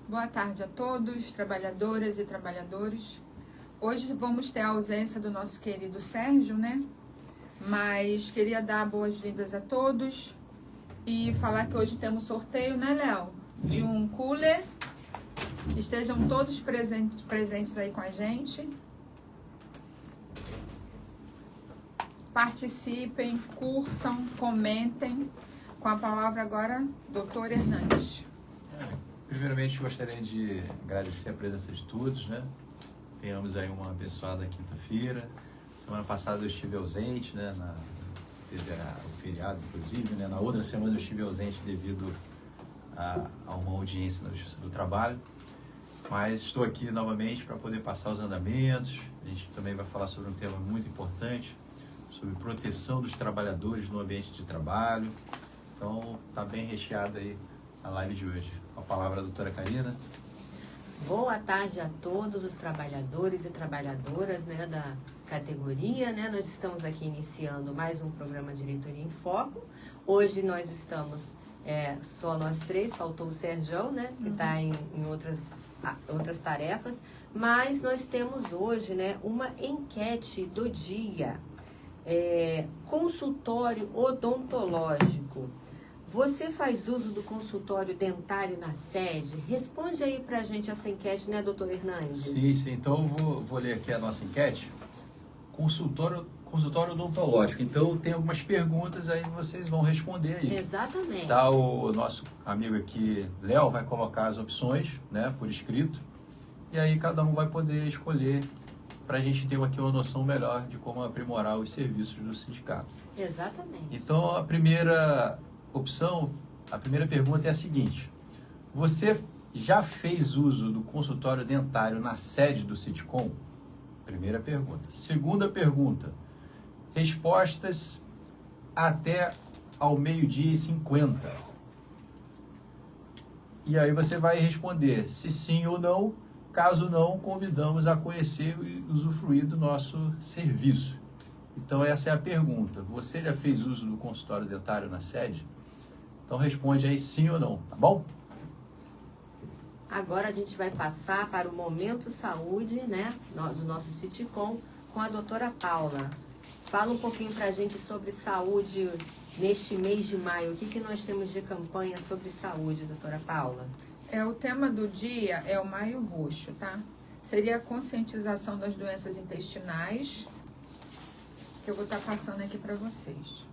Boa tarde a todos, trabalhadoras e trabalhadores. Hoje vamos ter a ausência do nosso querido Sérgio, né? Mas queria dar boas-vindas a todos e falar que hoje temos sorteio, né, Léo? De um cooler. Estejam todos presentes aí com a gente. Participem, curtam, comentem. Com a palavra agora, doutor Hernandes. Primeiramente, gostaria de agradecer a presença de todos, né? Tenhamos aí uma abençoada quinta-feira. Semana passada eu estive ausente, né? Teve o feriado, inclusive, né? Na outra semana eu estive ausente devido a uma audiência na Justiça do Trabalho. Mas estou aqui novamente para poder passar os andamentos. A gente também vai falar sobre um tema muito importante, sobre proteção dos trabalhadores no ambiente de trabalho. Então, está bem recheada aí a live de hoje. Com a palavra, a doutora Karina. Boa tarde a todos os trabalhadores e trabalhadoras, né, da categoria, né? Nós estamos aqui iniciando mais um programa Diretoria em Foco. Hoje nós estamos só nós três, faltou o Serjão, né, que está em outras tarefas, mas nós temos hoje, né, uma enquete do dia, consultório odontológico. Você faz uso do consultório dentário na sede? Responde aí pra gente essa enquete, né, doutor Hernandes? Sim. Então eu vou ler aqui a nossa enquete. Consultório odontológico. Então tem algumas perguntas aí que vocês vão responder aí. Exatamente. Tá, o nosso amigo aqui, Léo, vai colocar as opções, né, por escrito. E aí cada um vai poder escolher para a gente ter aqui uma noção melhor de como aprimorar os serviços do sindicato. Exatamente. Então a primeira opção, a primeira pergunta é a seguinte: você já fez uso do consultório dentário na sede do Sitcom? Primeira pergunta. Segunda pergunta: respostas até ao 12h50. E aí você vai responder se sim ou não. Caso não, convidamos a conhecer e usufruir do nosso serviço. Então essa é a pergunta: você já fez uso do consultório dentário na sede? Então responde aí sim ou não, tá bom? Agora a gente vai passar para o Momento Saúde, né, do nosso Sitcom, com a doutora Paula. Fala um pouquinho pra gente sobre saúde neste mês de maio. O que nós temos de campanha sobre saúde, doutora Paula? O tema do dia é o Maio Roxo, tá? Seria a conscientização das doenças intestinais, que eu vou estar passando aqui para vocês.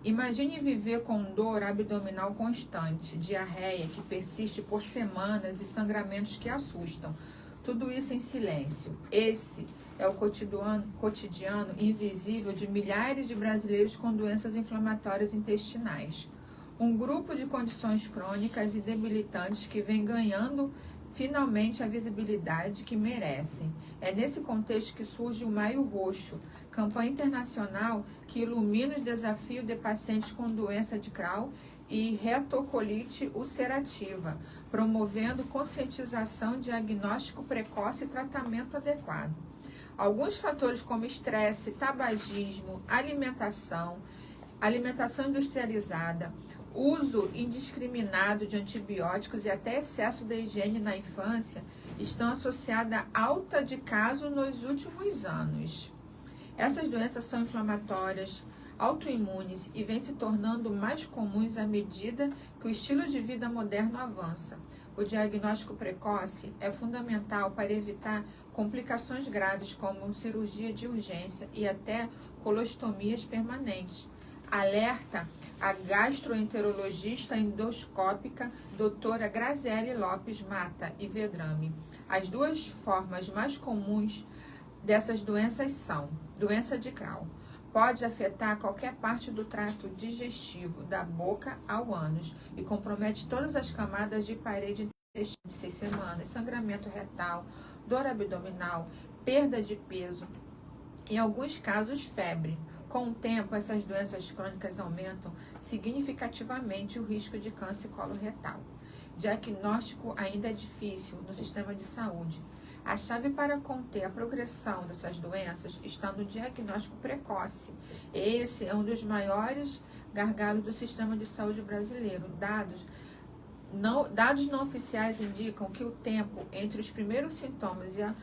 Imagine viver com dor abdominal constante, diarreia que persiste por semanas e sangramentos que assustam. Tudo isso em silêncio. Esse é o cotidiano invisível de milhares de brasileiros com doenças inflamatórias intestinais. Um grupo de condições crônicas e debilitantes que vem ganhando finalmente a visibilidade que merecem. É nesse contexto que surge o Maio Roxo, campanha internacional que ilumina o desafio de pacientes com doença de Crohn e retocolite ulcerativa, promovendo conscientização, diagnóstico precoce e tratamento adequado. Alguns fatores como estresse, tabagismo, alimentação industrializada, uso indiscriminado de antibióticos e até excesso de higiene na infância estão associados a alta de casos nos últimos anos. Essas doenças são inflamatórias, autoimunes e vêm se tornando mais comuns à medida que o estilo de vida moderno avança. O diagnóstico precoce é fundamental para evitar complicações graves como cirurgia de urgência e até colostomias permanentes. Alerta a gastroenterologista endoscópica doutora Graziele Lopes Mata e Vedrame. As duas formas mais comuns dessas doenças são: doença de Crohn pode afetar qualquer parte do trato digestivo, da boca ao ânus, e compromete todas as camadas de parede intestinal de 6 semanas, sangramento retal, dor abdominal, perda de peso, em alguns casos febre. Com o tempo, essas doenças crônicas aumentam significativamente o risco de câncer coloretal. Diagnóstico ainda é difícil no sistema de saúde. A chave para conter a progressão dessas doenças está no diagnóstico precoce. Esse é um dos maiores gargalos do sistema de saúde brasileiro. Dados dados não oficiais indicam que o tempo entre os primeiros sintomas e a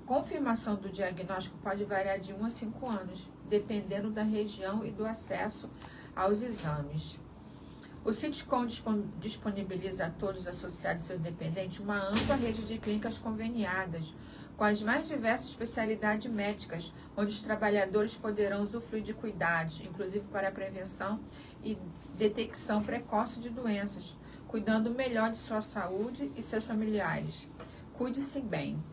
confirmação do diagnóstico pode variar de 1 a 5 anos, dependendo da região e do acesso aos exames. O Sitcom disponibiliza a todos os associados e seus dependentes uma ampla rede de clínicas conveniadas, com as mais diversas especialidades médicas, onde os trabalhadores poderão usufruir de cuidados, inclusive para a prevenção e detecção precoce de doenças, cuidando melhor de sua saúde e seus familiares. Cuide-se bem.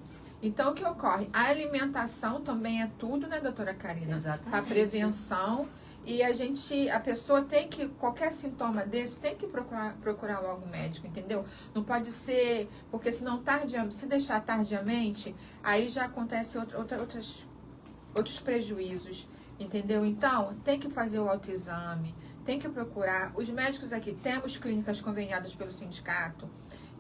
Então, o que ocorre? A alimentação também é tudo, né, doutora Karina? Exatamente. A prevenção. E a pessoa tem que, qualquer sintoma desse, tem que procurar logo o médico, entendeu? Não pode ser, porque senão se deixar tardiamente, aí já acontece outros prejuízos, entendeu? Então, tem que fazer o autoexame, tem que procurar. Os médicos aqui, temos clínicas conveniadas pelo sindicato,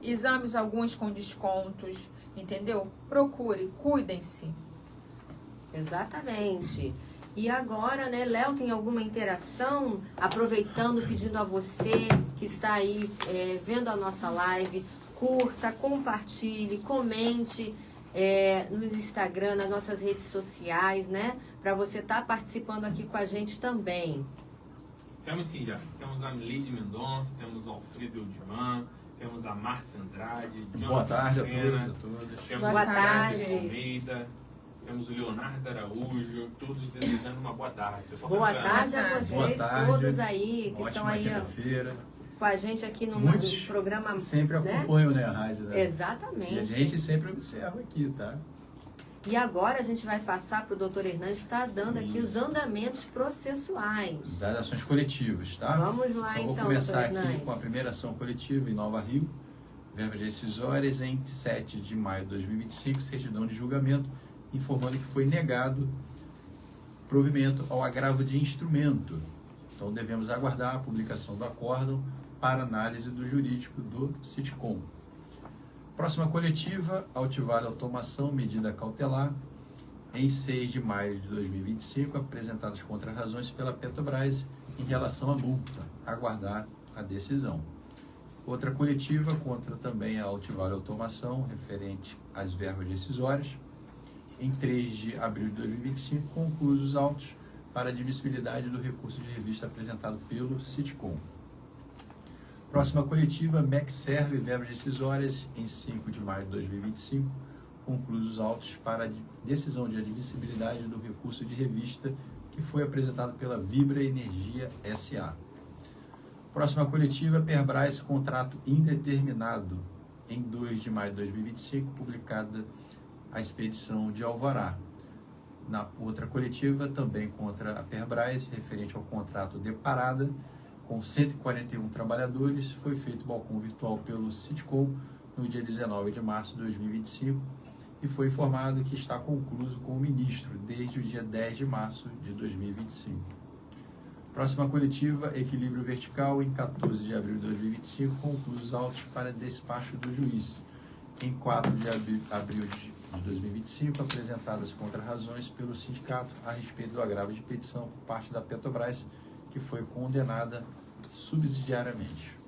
exames alguns com descontos, entendeu? Procure, cuidem-se. Exatamente. E agora, né, Léo, tem alguma interação? Aproveitando, pedindo a você que está aí vendo a nossa live, curta, compartilhe, comente no Instagram, nas nossas redes sociais, né? Para você estar participando aqui com a gente também. Temos sim, já. Temos a Milide Mendonça, temos o Alfredo Eudimã, temos a Márcia Andrade, Boa tarde Sena, a todos. temos Boa o tarde. Carlos Almeida, temos o Leonardo Araújo, todos desejando uma boa tarde. Pessoal, Boa tá tarde a Boa vocês tarde. todos aí que estão Ótima aí quinta-feira. com a gente aqui no Muitos programa. sempre né? acompanham, né, a rádio. Né? Exatamente. E a gente sempre observa aqui, tá? E agora a gente vai passar para o doutor Hernandes estar dando aqui os andamentos processuais. Das ações coletivas, tá? Vamos lá Vou então, começar doutor aqui Hernandes. com a primeira ação coletiva em Nova Rio, verbas decisórias em 7 de maio de 2025, certidão de julgamento, informando que foi negado provimento ao agravo de instrumento. Então devemos aguardar a publicação do acórdão para análise do jurídico do Sitcom. Próxima coletiva, Altivale Automação, medida cautelar, em 6 de maio de 2025, apresentadas contra-razões pela Petrobras em relação à multa. Aguardar a decisão. Outra coletiva contra também a Altivale Automação, referente às verbas decisórias, em 3 de abril de 2025, concluídos os autos para admissibilidade do recurso de revista apresentado pelo Sitcom. Próxima coletiva, MEC-Serve, verbas decisórias, em 5 de maio de 2025, concluídos os autos para decisão de admissibilidade do recurso de revista que foi apresentado pela Vibra Energia S.A. Próxima coletiva, Perbras, contrato indeterminado, em 2 de maio de 2025, publicada a expedição de alvará. Na outra coletiva, também contra a Perbras, referente ao contrato de parada, com 141 trabalhadores, foi feito balcão virtual pelo Sitcom no dia 19 de março de 2025 e foi informado que está concluído com o ministro desde o dia 10 de março de 2025. Próxima coletiva, Equilíbrio Vertical, em 14 de abril de 2025, conclui os autos para despacho do juiz. Em 4 de abril de 2025, apresentadas contra-razões pelo sindicato a respeito do agravo de petição por parte da Petrobras, que foi condenada subsidiariamente.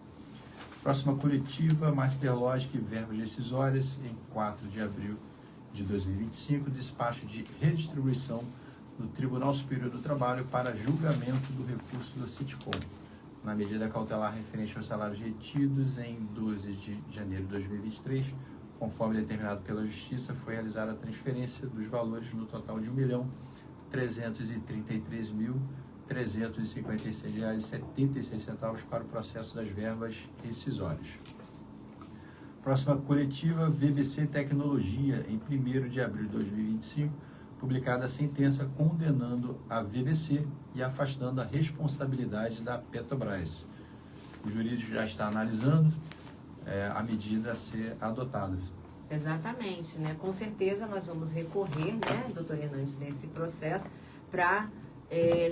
Próxima coletiva, Master Logic e verbas decisórias, em 4 de abril de 2025, despacho de redistribuição do Tribunal Superior do Trabalho para julgamento do recurso do Sitcom. Na medida cautelar referente aos salários retidos em 12 de janeiro de 2023, conforme determinado pela Justiça, foi realizada a transferência dos valores no total de R$ 1.333.356,76 para o processo das verbas rescisórias. Próxima coletiva, VBC Tecnologia, em 1º de abril de 2025, publicada a sentença condenando a VBC e afastando a responsabilidade da Petrobras. O jurídico já está analisando a medida a ser adotada. Exatamente, né? Com certeza nós vamos recorrer, né, doutor Hernandes, nesse processo para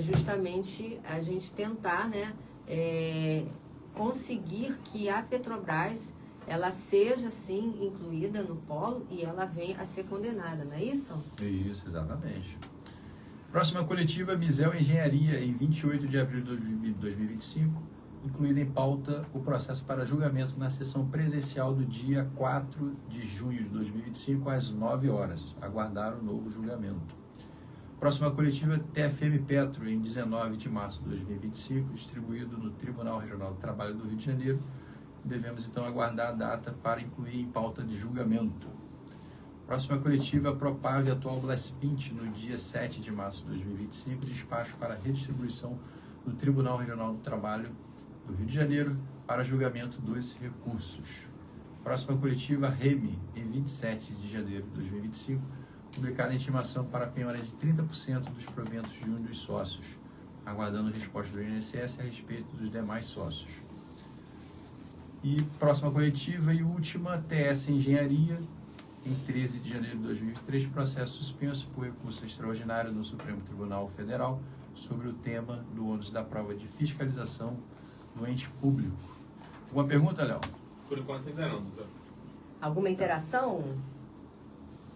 justamente a gente tentar, né, conseguir que a Petrobras ela seja, sim, incluída no polo e ela venha a ser condenada, não é isso? Isso, exatamente. Próxima coletiva, Misel Engenharia, em 28 de abril de 2025, incluído em pauta o processo para julgamento na sessão presencial do dia 4 de junho de 2025, às 9 horas. Aguardar o novo julgamento. Próxima coletiva, TFM Petro, em 19 de março de 2025, distribuído no Tribunal Regional do Trabalho do Rio de Janeiro. Devemos, então, aguardar a data para incluir em pauta de julgamento. Próxima coletiva, Propave Atual Blespint, no dia 7 de março de 2025, despacho para redistribuição do Tribunal Regional do Trabalho do Rio de Janeiro para julgamento dos recursos. Próxima coletiva, REME, em 27 de janeiro de 2025, publicada a intimação para penhora de 30% dos proventos de um dos sócios, aguardando resposta do INSS a respeito dos demais sócios. E próxima coletiva e última, TS Engenharia, em 13 de janeiro de 2023, processo suspenso por recurso extraordinário no Supremo Tribunal Federal sobre o tema do ônus da prova de fiscalização do ente público. Alguma pergunta, Léo? Por enquanto ainda não, doutor. Alguma interação?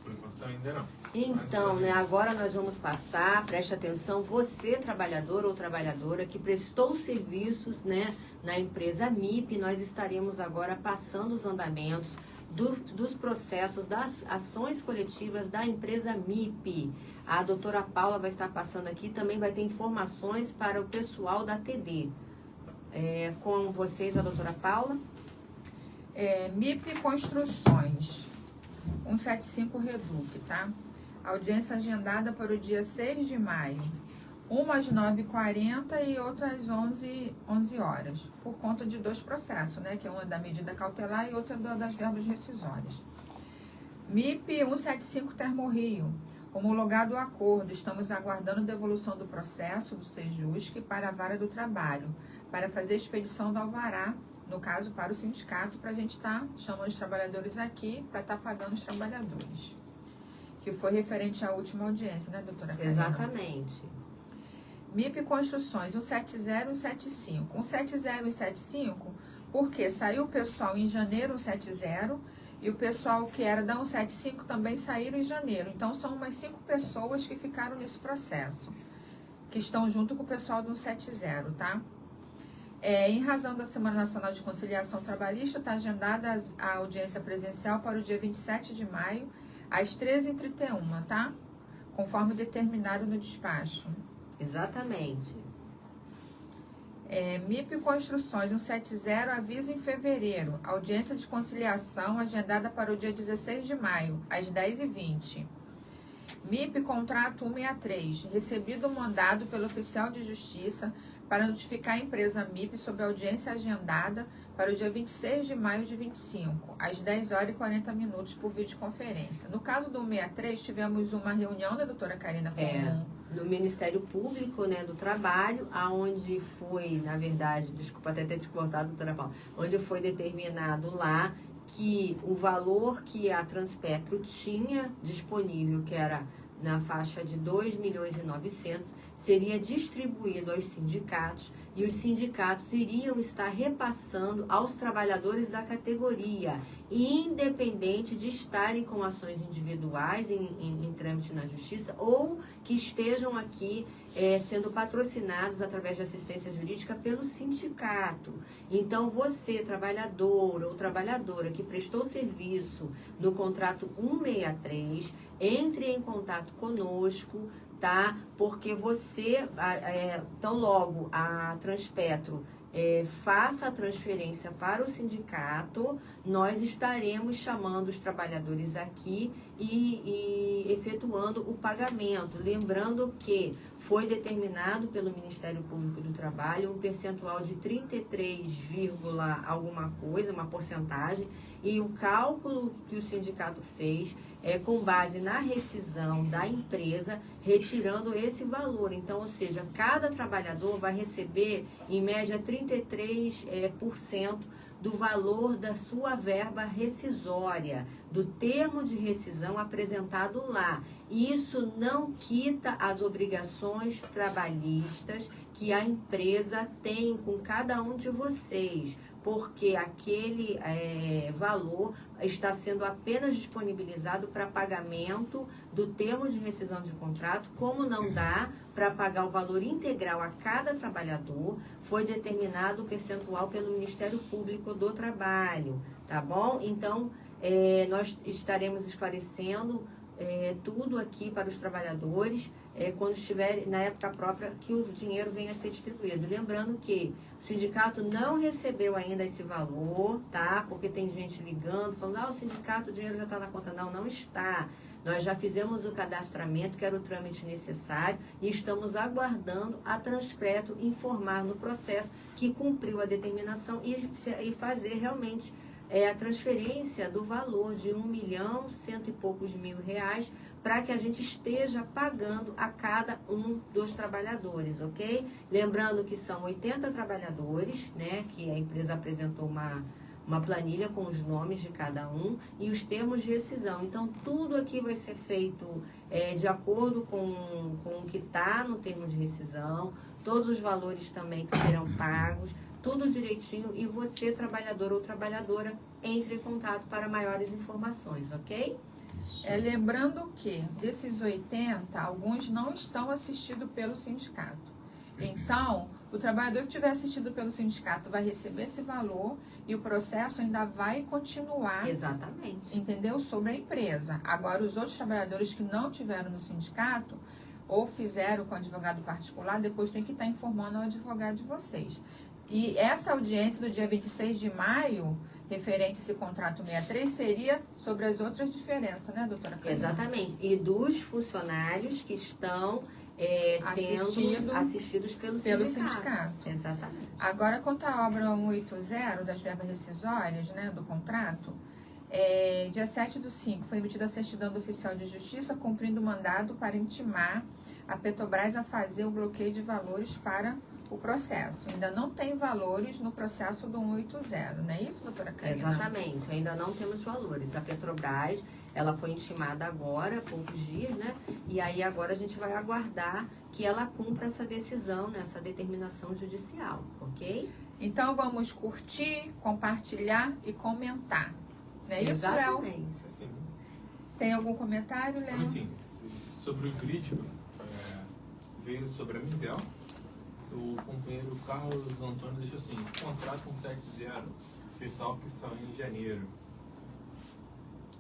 Por enquanto ainda não. Então, né, agora nós vamos passar, preste atenção, você, trabalhador ou trabalhadora que prestou serviços, né, na empresa MIP, nós estaremos agora passando os andamentos dos processos, das ações coletivas da empresa MIP. A doutora Paula vai estar passando aqui, também vai ter informações para o pessoal da TD. Com vocês, a doutora Paula. MIP Construções, 175 Reduc, tá? Audiência agendada para o dia 6 de maio. Uma às 9h40 e outra às 11 horas, por conta de 2 processos, né? Que é uma da medida cautelar e outra das verbas rescisórias. MIP 175 Termorrio, homologado o acordo. Estamos aguardando devolução do processo do Sejusc para a Vara do Trabalho, para fazer expedição do alvará, no caso para o sindicato, para a gente estar chamando os trabalhadores aqui, para estar pagando os trabalhadores. Que foi referente à última audiência, né, doutora Karina? Exatamente. MIP Construções, 170 e 175. 170 e 175, porque saiu o pessoal em janeiro 170 e o pessoal que era da 175 também saíram em janeiro. Então, são umas 5 pessoas que ficaram nesse processo, que estão junto com o pessoal do 170, tá? Em razão da Semana Nacional de Conciliação Trabalhista, está agendada a audiência presencial para o dia 27 de maio, às 13h31, tá? Conforme determinado no despacho. Exatamente. MIP Construções 170 avisa em fevereiro. Audiência de conciliação agendada para o dia 16 de maio, às 10h20. MIP Contrato 163. Recebido o mandado pelo oficial de justiça para notificar a empresa MIP sobre a audiência agendada para o dia 26 de maio de 25, às 10h40 por videoconferência. No caso do 163, tivemos uma reunião da doutora Karina no Ministério Público, né, do Trabalho, aonde foi, na verdade, desculpa até ter te cortado, doutora Paula, onde foi determinado lá que o valor que a Transpetro tinha disponível, que era na faixa de 2.900.000, seria distribuído aos sindicatos e os sindicatos iriam estar repassando aos trabalhadores da categoria, independente de estarem com ações individuais em trâmite na justiça ou que estejam aqui sendo patrocinados através de assistência jurídica pelo sindicato. Então, você, trabalhador ou trabalhadora que prestou serviço no contrato 163, entre em contato conosco, tá? Porque você, tão logo a Transpetro faça a transferência para o sindicato, nós estaremos chamando os trabalhadores aqui e efetuando o pagamento. Lembrando que foi determinado pelo Ministério Público do Trabalho um percentual de 33, alguma coisa, uma porcentagem, e o cálculo que o sindicato fez é com base na rescisão da empresa, retirando esse valor. Então, ou seja, cada trabalhador vai receber, em média, 33% do valor da sua verba rescisória, do termo de rescisão apresentado lá. Isso não quita as obrigações trabalhistas que a empresa tem com cada um de vocês. porque aquele valor está sendo apenas disponibilizado para pagamento do termo de rescisão de contrato. Como não dá para pagar o valor integral a cada trabalhador, foi determinado o percentual pelo Ministério Público do Trabalho, tá bom? Então, nós estaremos esclarecendo tudo aqui para os trabalhadores quando estiver na época própria que o dinheiro venha a ser distribuído. Lembrando que o sindicato não recebeu ainda esse valor, tá? Porque tem gente ligando, falando, o sindicato, o dinheiro já está na conta. Não, não está. Nós já fizemos o cadastramento, que era o trâmite necessário, e estamos aguardando a Transpreto informar no processo que cumpriu a determinação e fazer realmente a transferência do valor de 1.100.000 e poucos mil reais para que a gente esteja pagando a cada um dos trabalhadores, ok? Lembrando que são 80 trabalhadores, né? Que a empresa apresentou uma planilha com os nomes de cada um e os termos de rescisão. Então, tudo aqui vai ser feito de acordo com o que está no termo de rescisão, todos os valores também que serão pagos, tudo direitinho, e você, trabalhador ou trabalhadora, entre em contato para maiores informações, ok? Lembrando que desses 80, alguns não estão assistidos pelo sindicato. Então, o trabalhador que tiver assistido pelo sindicato vai receber esse valor e o processo ainda vai continuar. Exatamente. Entendeu? Sobre a empresa. Agora, os outros trabalhadores que não tiveram no sindicato ou fizeram com advogado particular, depois tem que estar informando ao advogado de vocês. E essa audiência do dia 26 de maio, referente a esse contrato 63, seria sobre as outras diferenças, né, doutora Carolina? Exatamente. E dos funcionários que estão sendo assistidos pelo sindicato. Exatamente. Agora, quanto à obra 180 das verbas rescisórias, né, do contrato, dia 7/5 foi emitida a certidão do oficial de justiça cumprindo o mandado para intimar a Petrobras a fazer o bloqueio de valores para o processo. Ainda não tem valores no processo do 180, não é isso, doutora Carolina? Exatamente, ainda não temos valores. A Petrobras, ela foi intimada agora, há poucos dias, né? E aí agora a gente vai aguardar que ela cumpra essa decisão, né? Essa determinação judicial, ok? Então vamos curtir, compartilhar e comentar. Não é isso, Léo? Exatamente. Sim. Tem algum comentário, Léo? Sim. Sobre o jurídico, veio sobre a Misel. O companheiro Carlos Antônio deixou assim: contrato 170, pessoal que saiu em janeiro.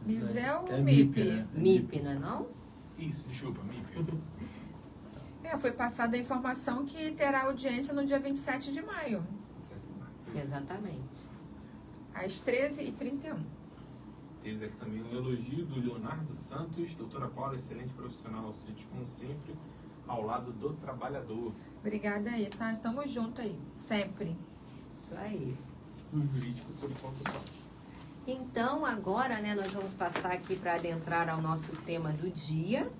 Misel ou MIP, né? MIP, não é não? Isso, desculpa, MIP. Foi passada a informação que terá audiência no dia 27 de maio, Exatamente. às 13h31. Temos aqui também um elogio do Leonardo Santos, doutora Paula, excelente profissional, sente como sempre ao lado do trabalhador. Obrigada aí, tá? Tamo junto aí, sempre. Isso aí. O jurídico, por enquanto, só. Então, agora, né, nós vamos passar aqui para adentrar ao nosso tema do dia,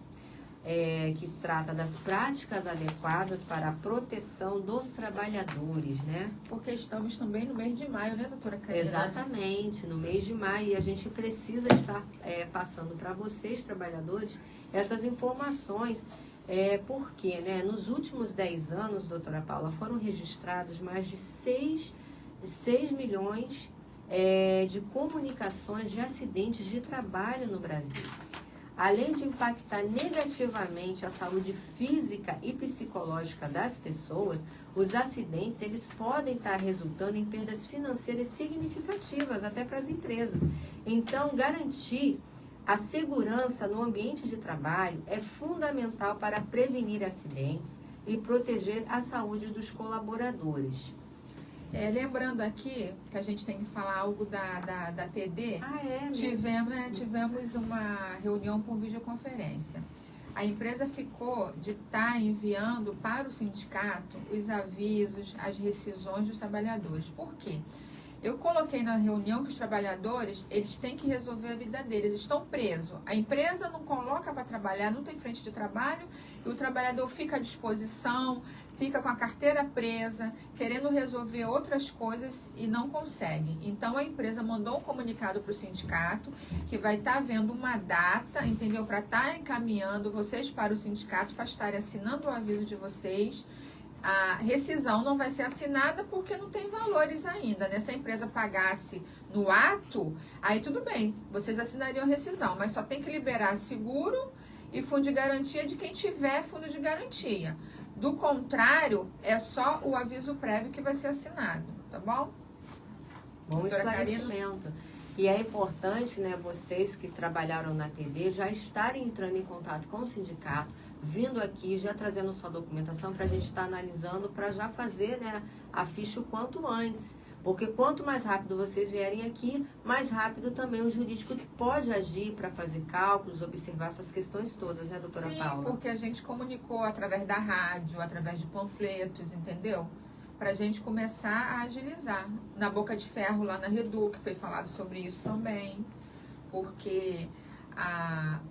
que trata das práticas adequadas para a proteção dos trabalhadores, né? Porque estamos também no mês de maio, né, doutora Carolina? Exatamente, no mês de maio, e a gente precisa estar passando para vocês, trabalhadores, essas informações, porque, né, nos últimos 10 anos, doutora Paula, foram registrados mais de 6 milhões de comunicações de acidentes de trabalho no Brasil. Além de impactar negativamente a saúde física e psicológica das pessoas, os acidentes eles podem estar resultando em perdas financeiras significativas até para as empresas. Então, garantir a segurança no ambiente de trabalho é fundamental para prevenir acidentes e proteger a saúde dos colaboradores. Lembrando aqui que a gente tem que falar algo da TD. Mesmo? Tivemos uma reunião por videoconferência. A empresa ficou de estar enviando para o sindicato os avisos, as rescisões dos trabalhadores. Por quê? Eu coloquei na reunião que os trabalhadores, eles têm que resolver a vida deles, estão presos. A empresa não coloca para trabalhar, não tem frente de trabalho, e o trabalhador fica à disposição, fica com a carteira presa, querendo resolver outras coisas e não consegue. Então, a empresa mandou um comunicado para o sindicato, que vai estar vendo uma data, entendeu? Para estar encaminhando vocês para o sindicato, para estarem assinando o aviso de vocês, a rescisão não vai ser assinada porque não tem valores ainda, né? Se a empresa pagasse no ato, aí tudo bem, vocês assinariam a rescisão, mas só tem que liberar seguro e fundo de garantia de quem tiver fundo de garantia. Do contrário, é só o aviso prévio que vai ser assinado, tá bom? Bom Doutora esclarecimento. E é importante, né, vocês que trabalharam na TD já estarem entrando em contato com o sindicato, vindo aqui, já trazendo sua documentação para a gente estar analisando, para já fazer, né, a ficha o quanto antes. Porque quanto mais rápido vocês vierem aqui, mais rápido também o jurídico pode agir para fazer cálculos, observar essas questões todas, né, doutora Sim, Paula? porque a gente comunicou através da rádio, através de panfletos, entendeu? Para a gente começar a agilizar. Na Boca de Ferro, lá na Reduc, foi falado sobre isso também, porque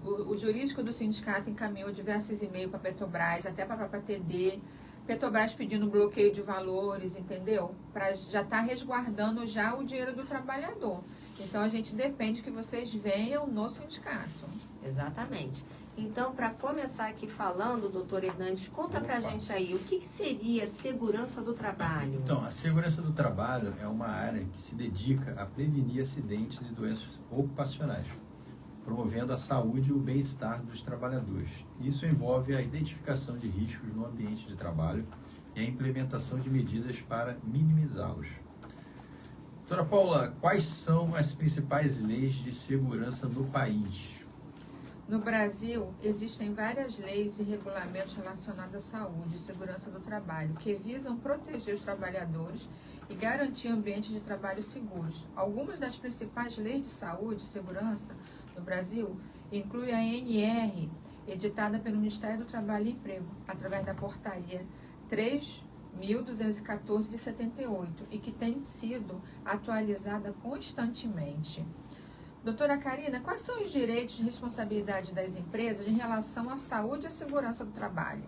o jurídico do sindicato encaminhou diversos e-mails para a Petrobras, até para a própria TD, Petrobras pedindo bloqueio de valores, entendeu? Para já estar resguardando já o dinheiro do trabalhador. Então, a gente depende que vocês venham no sindicato. Exatamente. Então, para começar aqui falando, doutor Hernandes, conta pra gente aí, o que seria segurança do trabalho? Então, a segurança do trabalho é uma área que se dedica a prevenir acidentes e doenças ocupacionais, promovendo a saúde e o bem-estar dos trabalhadores. Isso envolve a identificação de riscos no ambiente de trabalho e a implementação de medidas para minimizá-los. Doutora Paula, quais são as principais leis de segurança no país? No Brasil, existem várias leis e regulamentos relacionados à saúde e segurança do trabalho, que visam proteger os trabalhadores e garantir ambientes de trabalho seguros. Algumas das principais leis de saúde e segurança no Brasil incluem a ANR, editada pelo Ministério do Trabalho e Emprego, através da portaria 3.214 de 78, e que tem sido atualizada constantemente. Doutora Karina, quais são os direitos e responsabilidades das empresas em relação à saúde e à segurança do trabalho?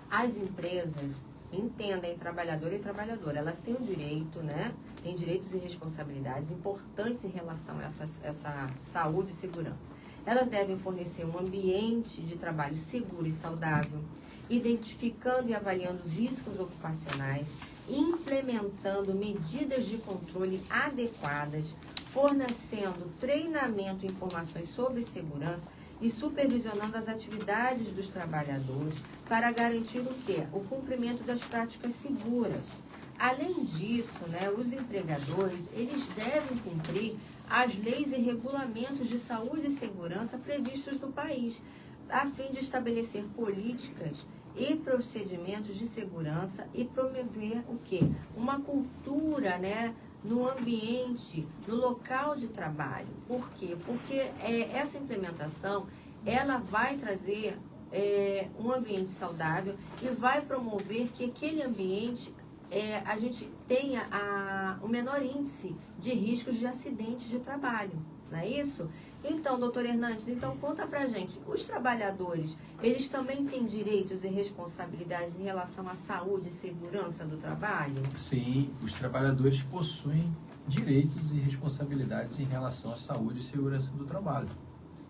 As empresas entendem trabalhador e trabalhadora, elas têm um direito, né? Têm direitos e responsabilidades importantes em relação a essa saúde e segurança. Elas devem fornecer um ambiente de trabalho seguro e saudável, identificando e avaliando os riscos ocupacionais, implementando medidas de controle adequadas, fornecendo treinamento e informações sobre segurança e supervisionando as atividades dos trabalhadores para garantir o quê? O cumprimento das práticas seguras. Além disso, né, os empregadores, eles devem cumprir as leis e regulamentos de saúde e segurança previstos no país, a fim de estabelecer políticas e procedimentos de segurança e promover o quê? Uma cultura, né, no ambiente, no local de trabalho. Por quê? Porque essa implementação, ela vai trazer um ambiente saudável e vai promover que aquele ambiente a gente tenha o menor índice de riscos de acidentes de trabalho, não é isso? Então, doutor Hernandes, então conta pra gente, os trabalhadores, eles também têm direitos e responsabilidades em relação à saúde e segurança do trabalho? Sim, os trabalhadores possuem direitos e responsabilidades em relação à saúde e segurança do trabalho.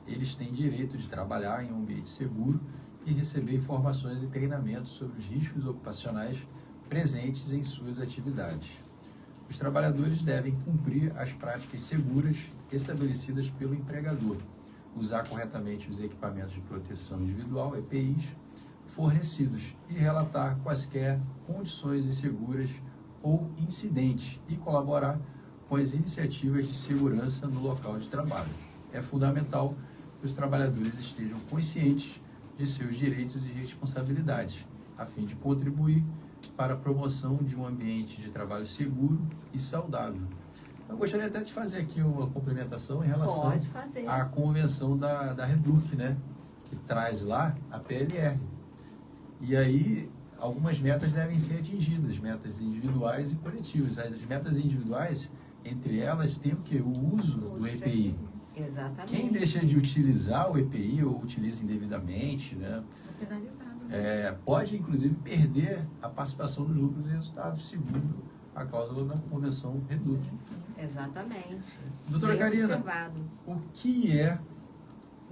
Eles têm direito de trabalhar em um ambiente seguro e receber informações e treinamentos sobre os riscos ocupacionais presentes em suas atividades. Os trabalhadores devem cumprir as práticas seguras estabelecidas pelo empregador, usar corretamente os equipamentos de proteção individual, EPIs, fornecidos e relatar quaisquer condições inseguras ou incidentes e colaborar com as iniciativas de segurança no local de trabalho. É fundamental que os trabalhadores estejam conscientes de seus direitos e responsabilidades, a fim de contribuir para a promoção de um ambiente de trabalho seguro e saudável. Eu gostaria até de fazer aqui uma complementação em relação à convenção da Reduc, né, que traz lá a PLR. E aí, algumas metas devem ser atingidas, metas individuais e coletivas. As metas individuais, entre elas, tem o quê? O uso do EPI. Exatamente. Quem deixa de utilizar o EPI ou utiliza indevidamente, né, É penalizado. Pode, inclusive, perder a participação nos lucros e resultados, segundo a cláusula da Convenção Reduc. Exatamente. Doutora Bem Karina, observado. o que é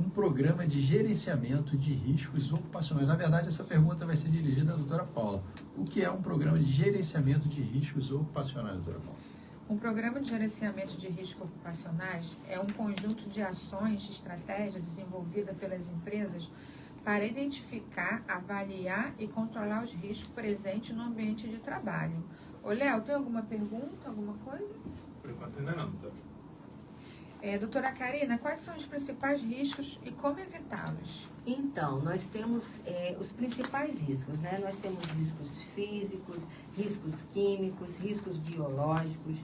um programa de gerenciamento de riscos ocupacionais? Na verdade, essa pergunta vai ser dirigida à doutora Paula. O que é um programa de gerenciamento de riscos ocupacionais, doutora Paula? Um programa de gerenciamento de riscos ocupacionais é um conjunto de ações de estratégia desenvolvida pelas empresas para identificar, avaliar e controlar os riscos presentes no ambiente de trabalho. Ô, Léo, tem alguma pergunta, alguma coisa? Por enquanto ainda não, tá? Doutora Karina, quais são os principais riscos e como evitá-los? Então, nós temos os principais riscos, né? Nós temos riscos físicos, riscos químicos, riscos biológicos,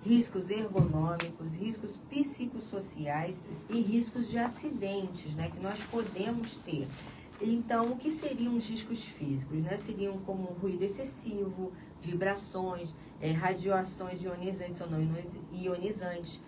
riscos ergonômicos, riscos psicossociais e riscos de acidentes, né? Que nós podemos ter. Então, o que seriam os riscos físicos, né? Seriam como ruído excessivo, vibrações, radiações ionizantes ou não ionizantes,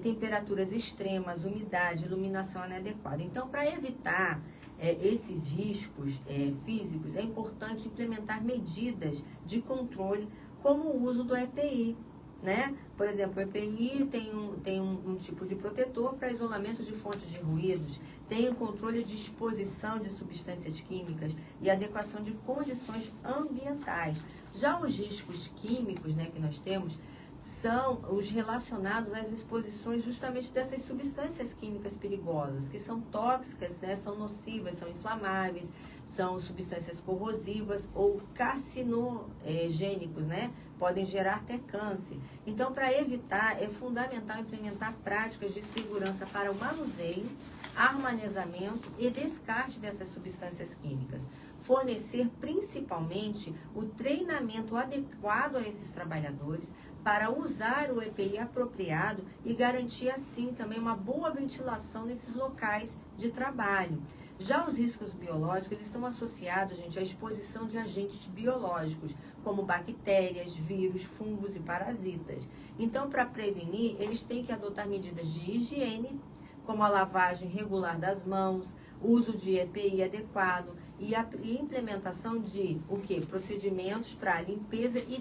temperaturas extremas, umidade, iluminação inadequada. Então, para evitar esses riscos físicos, é importante implementar medidas de controle, como o uso do EPI, né? Por exemplo, o EPI tem um tipo de protetor para isolamento de fontes de ruídos, tem o controle de exposição de substâncias químicas e adequação de condições ambientais. Já os riscos químicos, né, que nós temos, são os relacionados às exposições justamente dessas substâncias químicas perigosas, que são tóxicas, né, são nocivas, são inflamáveis, são substâncias corrosivas ou carcinogênicos, né, podem gerar até câncer. Então, para evitar, é fundamental implementar práticas de segurança para o manuseio, armazenamento e descarte dessas substâncias químicas. Fornecer principalmente o treinamento adequado a esses trabalhadores para usar o EPI apropriado e garantir assim também uma boa ventilação nesses locais de trabalho. Já os riscos biológicos, eles estão associados, gente, à exposição de agentes biológicos, como bactérias, vírus, fungos e parasitas. Então, para prevenir, eles têm que adotar medidas de higiene, como a lavagem regular das mãos, uso de EPI adequado e a implementação de procedimentos para limpeza e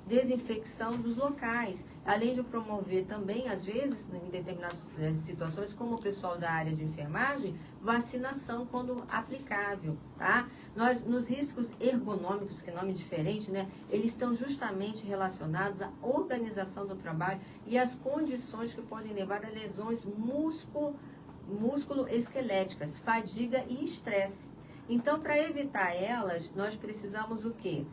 desinfecção dos locais, além de promover também, às vezes, em determinadas situações, como o pessoal da área de enfermagem, vacinação quando aplicável, tá? Nos riscos ergonômicos, que é nome diferente, né? Eles estão justamente relacionados à organização do trabalho e às condições que podem levar a lesões músculo-esqueléticas, fadiga e estresse. Então, para evitar elas, nós precisamos o quê?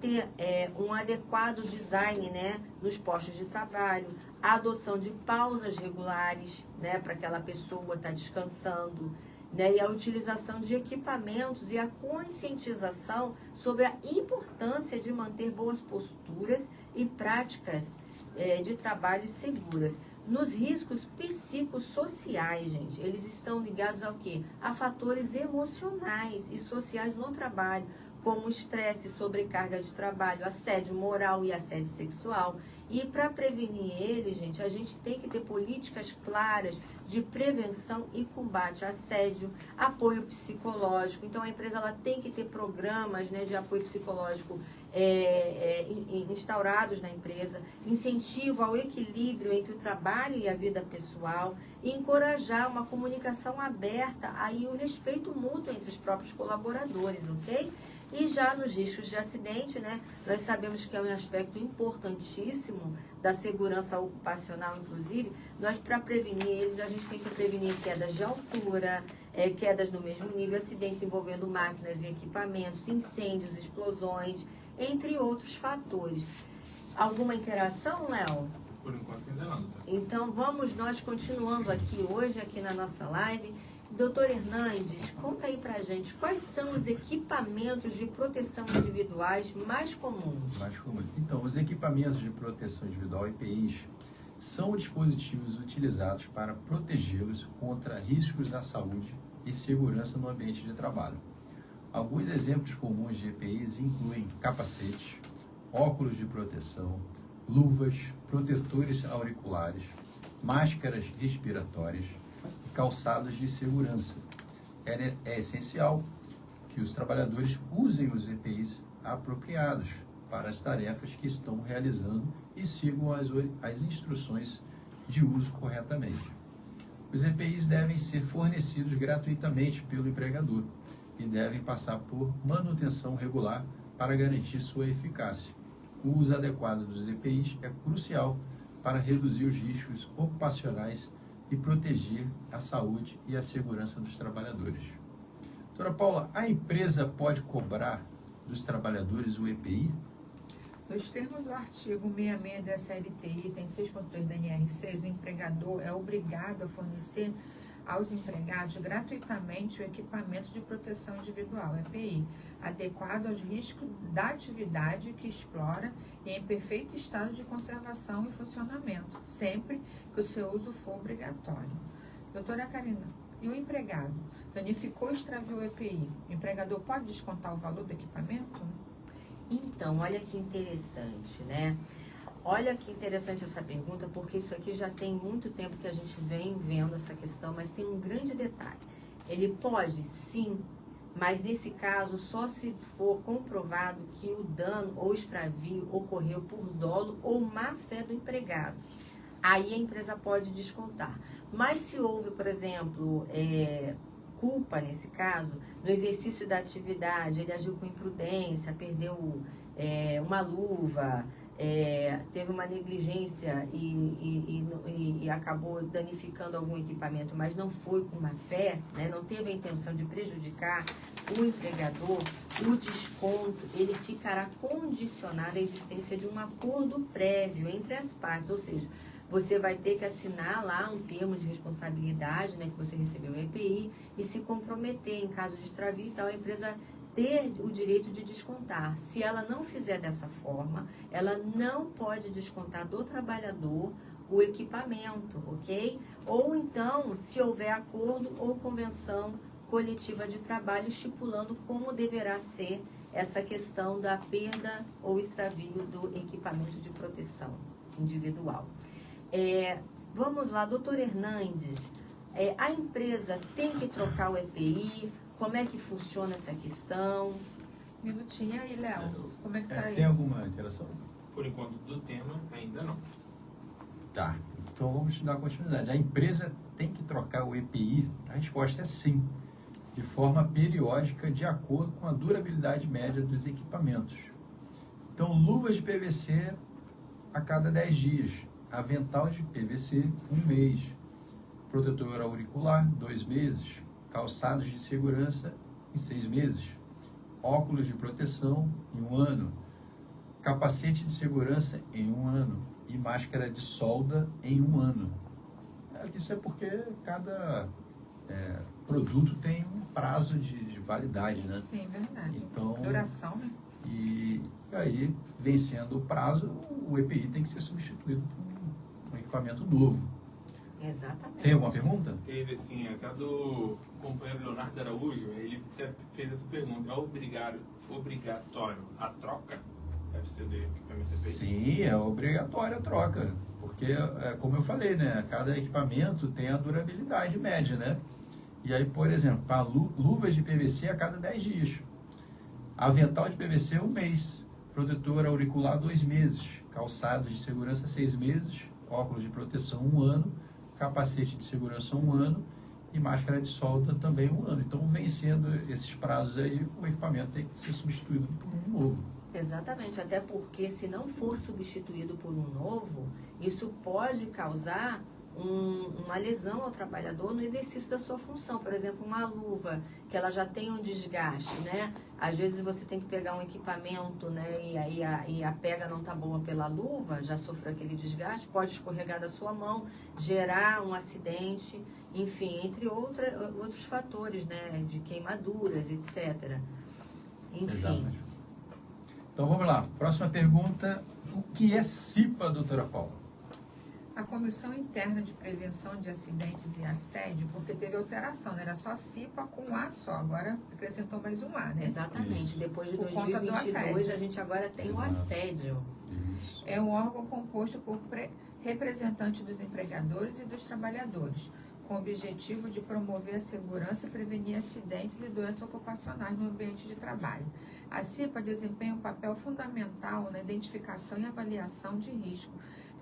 Ter um adequado design, né, nos postos de trabalho, a adoção de pausas regulares, né, para aquela pessoa estar descansando, né, e a utilização de equipamentos e a conscientização sobre a importância de manter boas posturas e práticas de trabalho seguras. Nos riscos psicossociais, gente, eles estão ligados ao quê? A fatores emocionais e sociais no trabalho, como estresse, sobrecarga de trabalho, assédio moral e assédio sexual. E para prevenir ele, gente, a gente tem que ter políticas claras de prevenção e combate ao assédio, apoio psicológico. Então, a empresa ela tem que ter programas, né, de apoio psicológico instaurados na empresa, incentivo ao equilíbrio entre o trabalho e a vida pessoal, e encorajar uma comunicação aberta e o respeito mútuo entre os próprios colaboradores, ok? E já nos riscos de acidente, né, nós sabemos que é um aspecto importantíssimo da segurança ocupacional, inclusive, nós para prevenir eles, a gente tem que prevenir quedas de altura, quedas no mesmo nível, acidentes envolvendo máquinas e equipamentos, incêndios, explosões, entre outros fatores. Alguma interação, Léo? Por enquanto ainda não, tá? Então vamos nós continuando aqui hoje, aqui na nossa live. Doutor Hernandes, conta aí pra gente, quais são os equipamentos de proteção individuais mais comuns? Então, os equipamentos de proteção individual, EPIs, são dispositivos utilizados para protegê-los contra riscos à saúde e segurança no ambiente de trabalho. Alguns exemplos comuns de EPIs incluem capacetes, óculos de proteção, luvas, protetores auriculares, máscaras respiratórias, calçados de segurança. É essencial que os trabalhadores usem os EPIs apropriados para as tarefas que estão realizando e sigam as instruções de uso corretamente. Os EPIs devem ser fornecidos gratuitamente pelo empregador e devem passar por manutenção regular para garantir sua eficácia. O uso adequado dos EPIs é crucial para reduzir os riscos ocupacionais e proteger a saúde e a segurança dos trabalhadores. Doutora Paula, a empresa pode cobrar dos trabalhadores o EPI? Nos termos do artigo 66 da CLT, item 6.2 da NR6, o empregador é obrigado a fornecer aos empregados gratuitamente o equipamento de proteção individual, EPI, adequado aos riscos da atividade que explora e em perfeito estado de conservação e funcionamento, sempre que o seu uso for obrigatório. Doutora Karina, e o empregado? Danificou ou extraviou o EPI? O empregador pode descontar o valor do equipamento? Então, olha que interessante, né? Olha que interessante essa pergunta, porque isso aqui já tem muito tempo que a gente vem vendo essa questão, mas tem um grande detalhe. Ele pode, sim, mas nesse caso só se for comprovado que o dano ou extravio ocorreu por dolo ou má fé do empregado. Aí a empresa pode descontar. Mas se houve, por exemplo, culpa nesse caso, no exercício da atividade, ele agiu com imprudência, perdeu uma luva, teve uma negligência e acabou danificando algum equipamento, mas não foi com má fé, né? Não teve a intenção de prejudicar o empregador, o desconto ele ficará condicionado à existência de um acordo prévio entre as partes, ou seja, você vai ter que assinar lá um termo de responsabilidade, né, que você recebeu o EPI, e se comprometer em caso de extravio e tal, a empresa ter o direito de descontar. Se ela não fizer dessa forma, ela não pode descontar do trabalhador o equipamento, ok? Ou então, se houver acordo ou convenção coletiva de trabalho estipulando como deverá ser essa questão da perda ou extravio do equipamento de proteção individual. Vamos lá, doutor Hernandes, a empresa tem que trocar o EPI? Como é que funciona essa questão? Minutinho aí, Léo. Como é que tá aí? Tem alguma interação? Por enquanto, do tema, ainda não. Tá, então vamos dar continuidade. A empresa tem que trocar o EPI? A resposta é sim, de forma periódica, de acordo com a durabilidade média dos equipamentos. Então, luvas de PVC a cada 10 dias, avental de PVC, 1 mês, protetor auricular, 2 meses, calçados de segurança em 6 meses, óculos de proteção em 1 ano, capacete de segurança em 1 ano e máscara de solda em 1 ano. Isso é porque cada produto tem um prazo de validade, né? Sim, verdade. Então, duração, né? E aí, vencendo o prazo, o EPI tem que ser substituído por um equipamento novo. Exatamente. Tem alguma pergunta? Teve, assim, até do companheiro Leonardo Araújo, ele até fez essa pergunta. É obrigatório a troca do equipamento EPI? Sim, é obrigatória a troca, porque, como eu falei, né, cada equipamento tem a durabilidade média, né? E aí, por exemplo, para luvas de PVC a cada 10 dias, avental de PVC 1 mês, protetor auricular 2 meses, calçados de segurança 6 meses, óculos de proteção 1 ano, capacete de segurança 1 ano e máscara de solda também 1 ano. Então, vencendo esses prazos aí, o equipamento tem que ser substituído por um novo. Exatamente, até porque se não for substituído por um novo, isso pode causar uma lesão ao trabalhador no exercício da sua função. Por exemplo, uma luva que ela já tem um desgaste, né? Às vezes você tem que pegar um equipamento, né? E aí a pega não tá boa pela luva, já sofreu aquele desgaste, pode escorregar da sua mão, gerar um acidente, enfim, entre outros fatores, né? De queimaduras, etc. Enfim. Exatamente. Então vamos lá, próxima pergunta: o que é CIPA, doutora Paula? A Comissão Interna de Prevenção de Acidentes e Assédio, porque teve alteração, né? Era só CIPA com um A só, agora acrescentou mais um A, né? Exatamente, Isso. depois de Por conta do 2022 assédio. a gente agora tem o Exato. assédio. Isso. É um órgão composto por representantes dos empregadores e dos trabalhadores, com o objetivo de promover a segurança e prevenir acidentes e doenças ocupacionais no ambiente de trabalho. A CIPA desempenha um papel fundamental na identificação e avaliação de risco,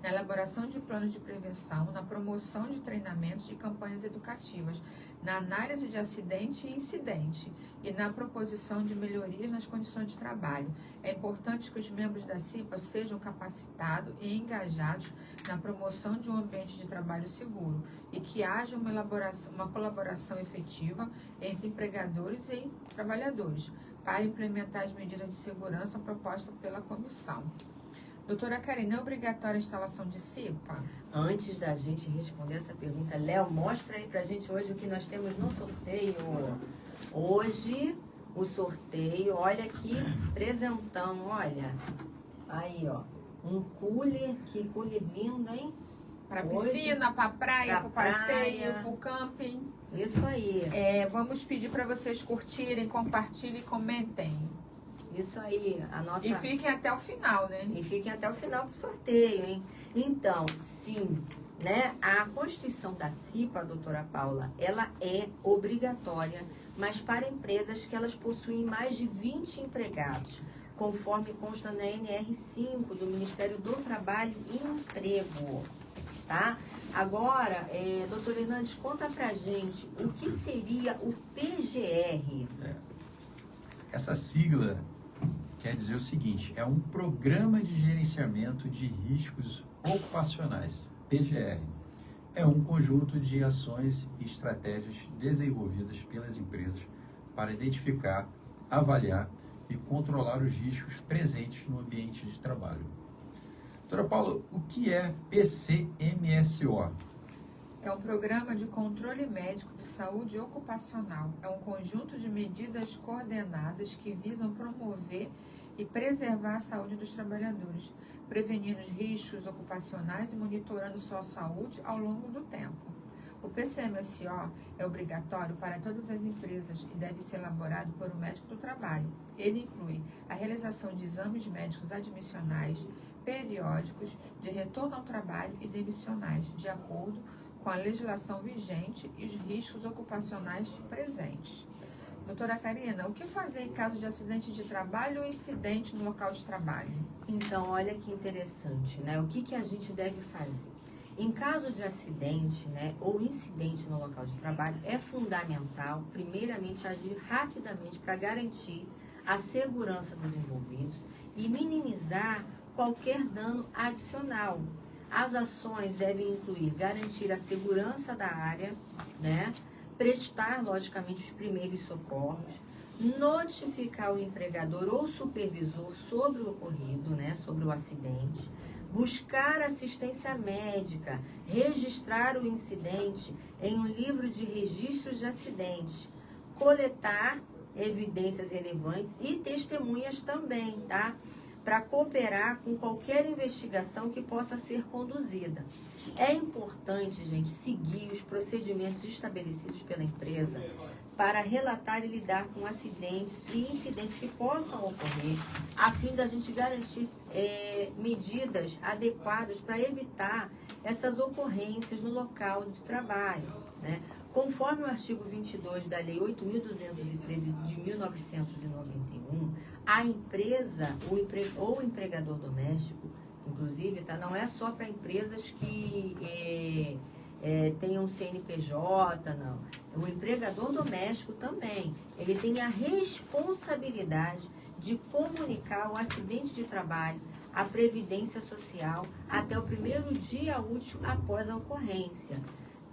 na elaboração de planos de prevenção, na promoção de treinamentos e campanhas educativas, na análise de acidente e incidente e na proposição de melhorias nas condições de trabalho. É importante que os membros da CIPA sejam capacitados e engajados na promoção de um ambiente de trabalho seguro e que haja uma colaboração efetiva entre empregadores e trabalhadores para implementar as medidas de segurança propostas pela comissão. Doutora Karina, é obrigatória a instalação de CIPA? Antes da gente responder essa pergunta, Léo, mostra aí pra gente hoje o que nós temos no sorteio. Hoje, o sorteio, olha que presentão, olha. Aí, ó, um cooler, que cooler lindo, hein? Para Hoje, piscina, para praia, pra para passeio, praia. para o camping. Isso aí, Vamos pedir para vocês curtirem, compartilhem e comentem. isso aí, a nossa... E fiquem até o final, né? E fiquem até o final pro sorteio, hein? Então, sim, né? A Constituição da CIPA, doutora Paula, ela é obrigatória, mas para empresas que elas possuem mais de 20 empregados, conforme consta na NR5 do Ministério do Trabalho e Emprego, tá? Agora, doutor Hernandes, conta pra gente o que seria o PGR. Essa sigla quer dizer o seguinte, é um Programa de Gerenciamento de Riscos Ocupacionais, PGR. É um conjunto de ações e estratégias desenvolvidas pelas empresas para identificar, avaliar e controlar os riscos presentes no ambiente de trabalho. Doutora Paula, o que é PCMSO? É um programa de controle médico de saúde ocupacional. É um conjunto de medidas coordenadas que visam promover e preservar a saúde dos trabalhadores, prevenindo os riscos ocupacionais e monitorando sua saúde ao longo do tempo. O PCMSO é obrigatório para todas as empresas e deve ser elaborado por um médico do trabalho. Ele inclui a realização de exames médicos admissionais, periódicos, de retorno ao trabalho e demissionais, de acordo com a legislação vigente e os riscos ocupacionais presentes. Doutora Karina, o que fazer em caso de acidente de trabalho ou incidente no local de trabalho? Então, olha que interessante, né? O que a gente deve fazer? Em caso de acidente, né, ou incidente no local de trabalho, é fundamental, primeiramente, agir rapidamente para garantir a segurança dos envolvidos e minimizar qualquer dano adicional. As ações devem incluir garantir a segurança da área, né, prestar, logicamente, os primeiros socorros, notificar o empregador ou supervisor sobre o ocorrido, né, sobre o acidente, buscar assistência médica, registrar o incidente em um livro de registros de acidente, coletar evidências relevantes e testemunhas também, tá? Para cooperar com qualquer investigação que possa ser conduzida. É importante, gente, seguir os procedimentos estabelecidos pela empresa para relatar e lidar com acidentes e incidentes que possam ocorrer, a fim da gente garantir medidas adequadas para evitar essas ocorrências no local de trabalho, né? Conforme o artigo 22 da Lei 8.213 de 1991, a empresa ou o empregador doméstico, inclusive, tá, não é só para empresas que tenham CNPJ, não. O empregador doméstico também, ele tem a responsabilidade de comunicar o acidente de trabalho à Previdência Social até o primeiro dia útil após a ocorrência.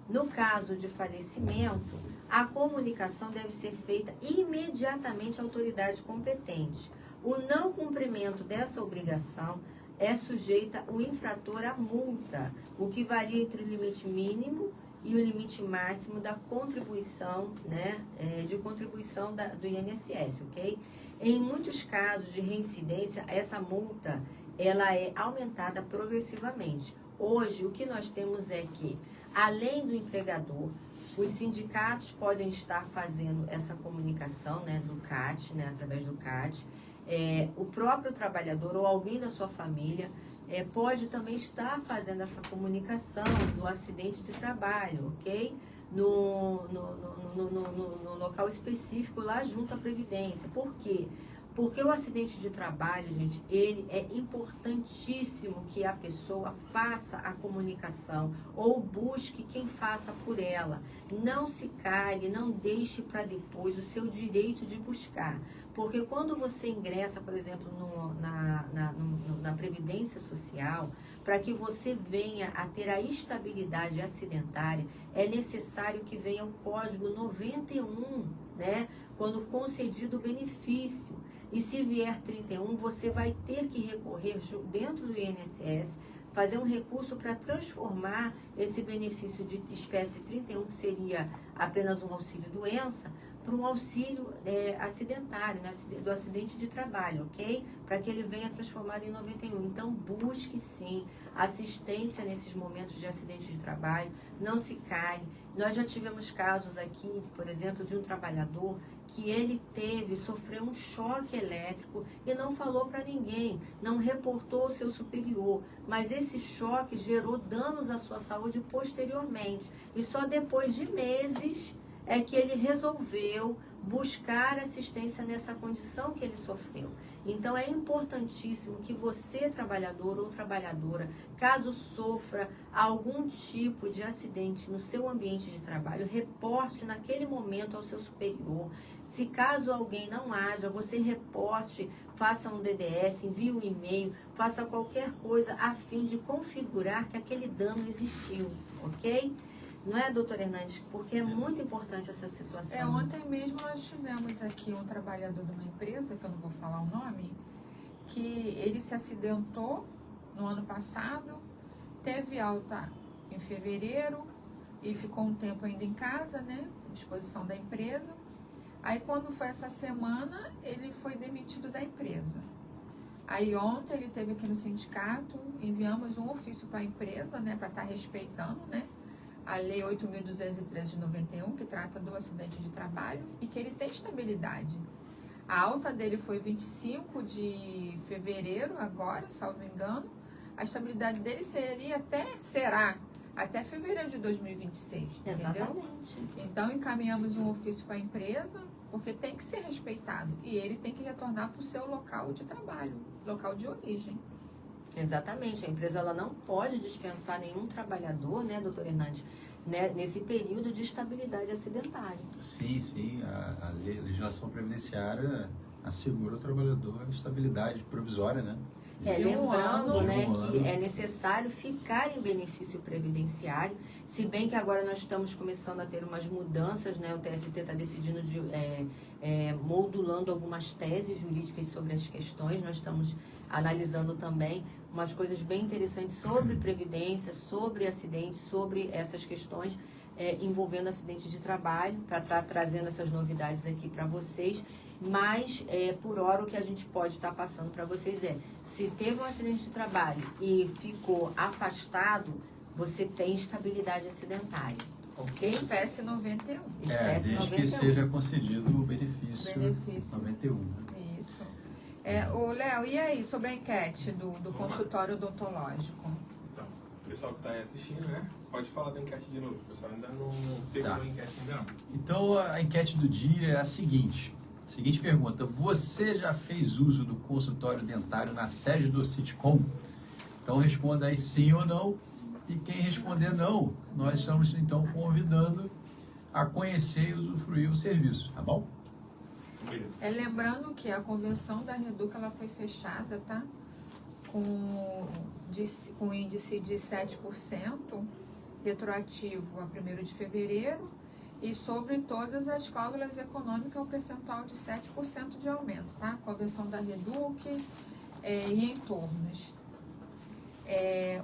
No caso de falecimento, a comunicação deve ser feita imediatamente à autoridade competente. O não cumprimento dessa obrigação é sujeita o infrator à multa, o que varia entre o limite mínimo e o limite máximo da contribuição, né, de contribuição do INSS, ok? Em muitos casos de reincidência, essa multa ela é aumentada progressivamente. Hoje, o que nós temos é que, além do empregador, os sindicatos podem estar fazendo essa comunicação, né, do CAT, né, através do CAT. O próprio trabalhador ou alguém da sua família pode também estar fazendo essa comunicação do acidente de trabalho, ok? No local específico lá junto à Previdência. Por quê? Porque o acidente de trabalho, gente, ele é importantíssimo que a pessoa faça a comunicação ou busque quem faça por ela. Não se cale, não deixe para depois o seu direito de buscar. Porque quando você ingressa, por exemplo, na Previdência Social, para que você venha a ter a estabilidade acidentária, é necessário que venha o código 91, né? Quando concedido o benefício. E se vier 31, você vai ter que recorrer dentro do INSS, fazer um recurso para transformar esse benefício de espécie 31, que seria apenas um auxílio-doença, para um auxílio acidentário, né, do acidente de trabalho, ok? Para que ele venha transformado em 91. Então, busque sim assistência nesses momentos de acidente de trabalho, não se cale. Nós já tivemos casos aqui, por exemplo, de um trabalhador que ele sofreu um choque elétrico e não falou para ninguém, não reportou ao seu superior, mas esse choque gerou danos à sua saúde posteriormente. E só depois de meses é que ele resolveu buscar assistência nessa condição que ele sofreu. Então, é importantíssimo que você, trabalhador ou trabalhadora, caso sofra algum tipo de acidente no seu ambiente de trabalho, reporte naquele momento ao seu superior. Se caso alguém não haja, você reporte, faça um DDS, envie um e-mail, faça qualquer coisa a fim de configurar que aquele dano existiu, ok? Não é, doutor Hernandes? Porque é muito importante essa situação. Ontem mesmo nós tivemos aqui um trabalhador de uma empresa, que eu não vou falar o nome, que ele se acidentou no ano passado, teve alta em fevereiro e ficou um tempo ainda em casa, né, à disposição da empresa. Aí quando foi essa semana, ele foi demitido da empresa. Aí ontem ele teve aqui no sindicato, enviamos um ofício para a empresa, né, para estar respeitando, né, a Lei 8.213 de 91, que trata do acidente de trabalho, e que ele tem estabilidade. A alta dele foi 25 de fevereiro, agora, salvo engano. A estabilidade dele será até fevereiro de 2026. Exatamente. Entendeu? Então, encaminhamos um ofício para a empresa, porque tem que ser respeitado. E ele tem que retornar para o seu local de trabalho, local de origem. Exatamente, a empresa ela não pode dispensar nenhum trabalhador, né, doutor Hernandes, né, nesse período de estabilidade acidentária. Sim, a legislação previdenciária assegura ao trabalhador a estabilidade provisória, né? Lembrando, né, que é necessário ficar em benefício previdenciário, se bem que agora nós estamos começando a ter umas mudanças, né, o TST está decidindo modulando algumas teses jurídicas sobre as questões, nós estamos analisando também umas coisas bem interessantes sobre previdência, sobre acidentes, sobre essas questões envolvendo acidente de trabalho, para estar trazendo essas novidades aqui para vocês. Mas, por hora, o que a gente pode estar passando para vocês se teve um acidente de trabalho e ficou afastado, você tem estabilidade acidentária, ok? Espécie 91. Espécie desde 91. que seja concedido o benefício 91. Né? Isso. Ô, Léo, e aí, sobre a enquete do consultório odontológico? Então, o pessoal que está aí assistindo, né? Pode falar da enquete de novo. O pessoal ainda não pegou a enquete ainda não. Então, a enquete do dia é a seguinte. Seguinte pergunta: você já fez uso do consultório dentário na sede do Citicom? Então responda aí sim ou não. E quem responder não, nós estamos então convidando a conhecer e usufruir o serviço, tá bom? Beleza. Lembrando que a convenção da Reduc ela foi fechada, tá? Com índice de 7%, retroativo a 1º de fevereiro. E sobre todas as cláusulas econômicas, o percentual de 7% de aumento, tá? Convenção da Reduc e entornos.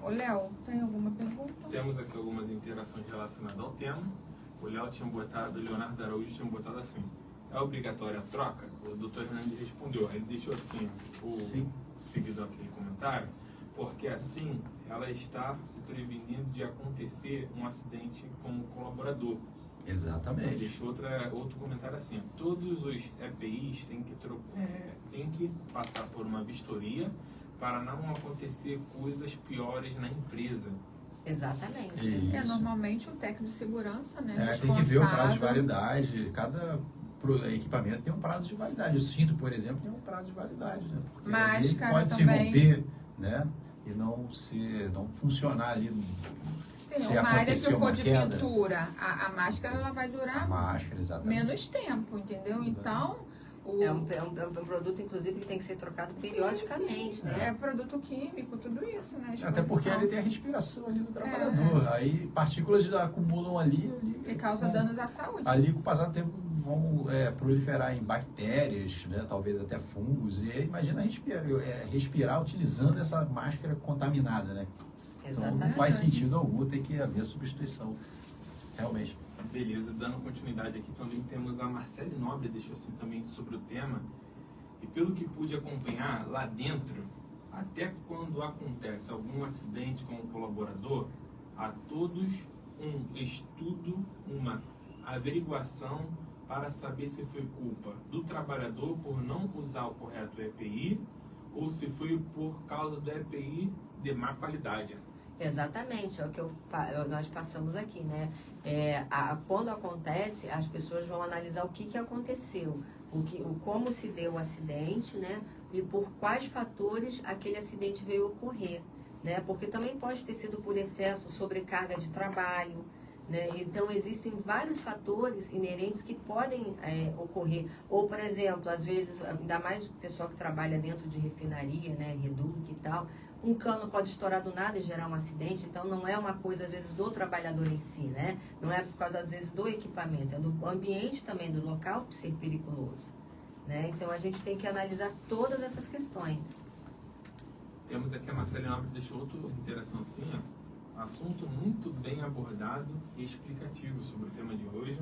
Ô, Léo, tem alguma pergunta? Temos aqui algumas interações relacionadas ao tema. O Léo tinha botado, o Leonardo Araújo tinha botado assim: é obrigatória a troca? O doutor Hernandes respondeu, ele deixou assim, seguido aquele comentário, porque assim ela está se prevenindo de acontecer um acidente com o colaborador. Exatamente. Deixou outro comentário assim: todos os EPIs têm que passar por uma vistoria para não acontecer coisas piores na empresa. Exatamente. Isso. Normalmente um técnico de segurança, né? Tem que ver o prazo de responsável. validade, cada equipamento tem um prazo de validade. O cinto, por exemplo, tem um prazo de validade, né? Porque Máscara ele pode também. se romper, né? E não funcionar ali. Sim, se uma área que acontecer for uma de queda. pintura, a máscara ela vai A durar máscara, exatamente. menos tempo, entendeu? Então, É um produto, inclusive, que tem que ser trocado periodicamente, sim. né? É produto químico, tudo isso, né? Até porque Exposição. ele tem a respiração ali do trabalhador. Aí partículas acumulam ali E causa vão- danos à saúde. Ali, com o passar do tempo, vão proliferar em bactérias, né? Talvez até fungos. E aí, imagina respirar utilizando essa máscara contaminada, né? Então, não Exatamente. faz sentido algum, tem que haver substituição. Realmente. Beleza, dando continuidade aqui, também temos a Marcele Nobre, deixou assim também sobre o tema. E pelo que pude acompanhar lá dentro, até quando acontece algum acidente com o colaborador, há todos um estudo, uma averiguação para saber se foi culpa do trabalhador por não usar o correto EPI ou se foi por causa do EPI de má qualidade. Exatamente, é o que nós passamos aqui, né? Quando acontece, as pessoas vão analisar o que aconteceu, como se deu o acidente, né? E por quais fatores aquele acidente veio ocorrer, né? Porque também pode ter sido por excesso, sobrecarga de trabalho, né? Então, existem vários fatores inerentes que podem ocorrer. Ou, por exemplo, às vezes, ainda mais o pessoal que trabalha dentro de refinaria, né? Reduc e tal, um cano pode estourar do nada e gerar um acidente. Então, não é uma coisa, às vezes, do trabalhador em si, né? Não é por causa, às vezes, do equipamento. É do ambiente também, do local ser periculoso, né? Então, a gente tem que analisar todas essas questões. Temos aqui a Marcele Nobre, deixou outra interação assim, ó. Assunto muito bem abordado e explicativo sobre o tema de hoje.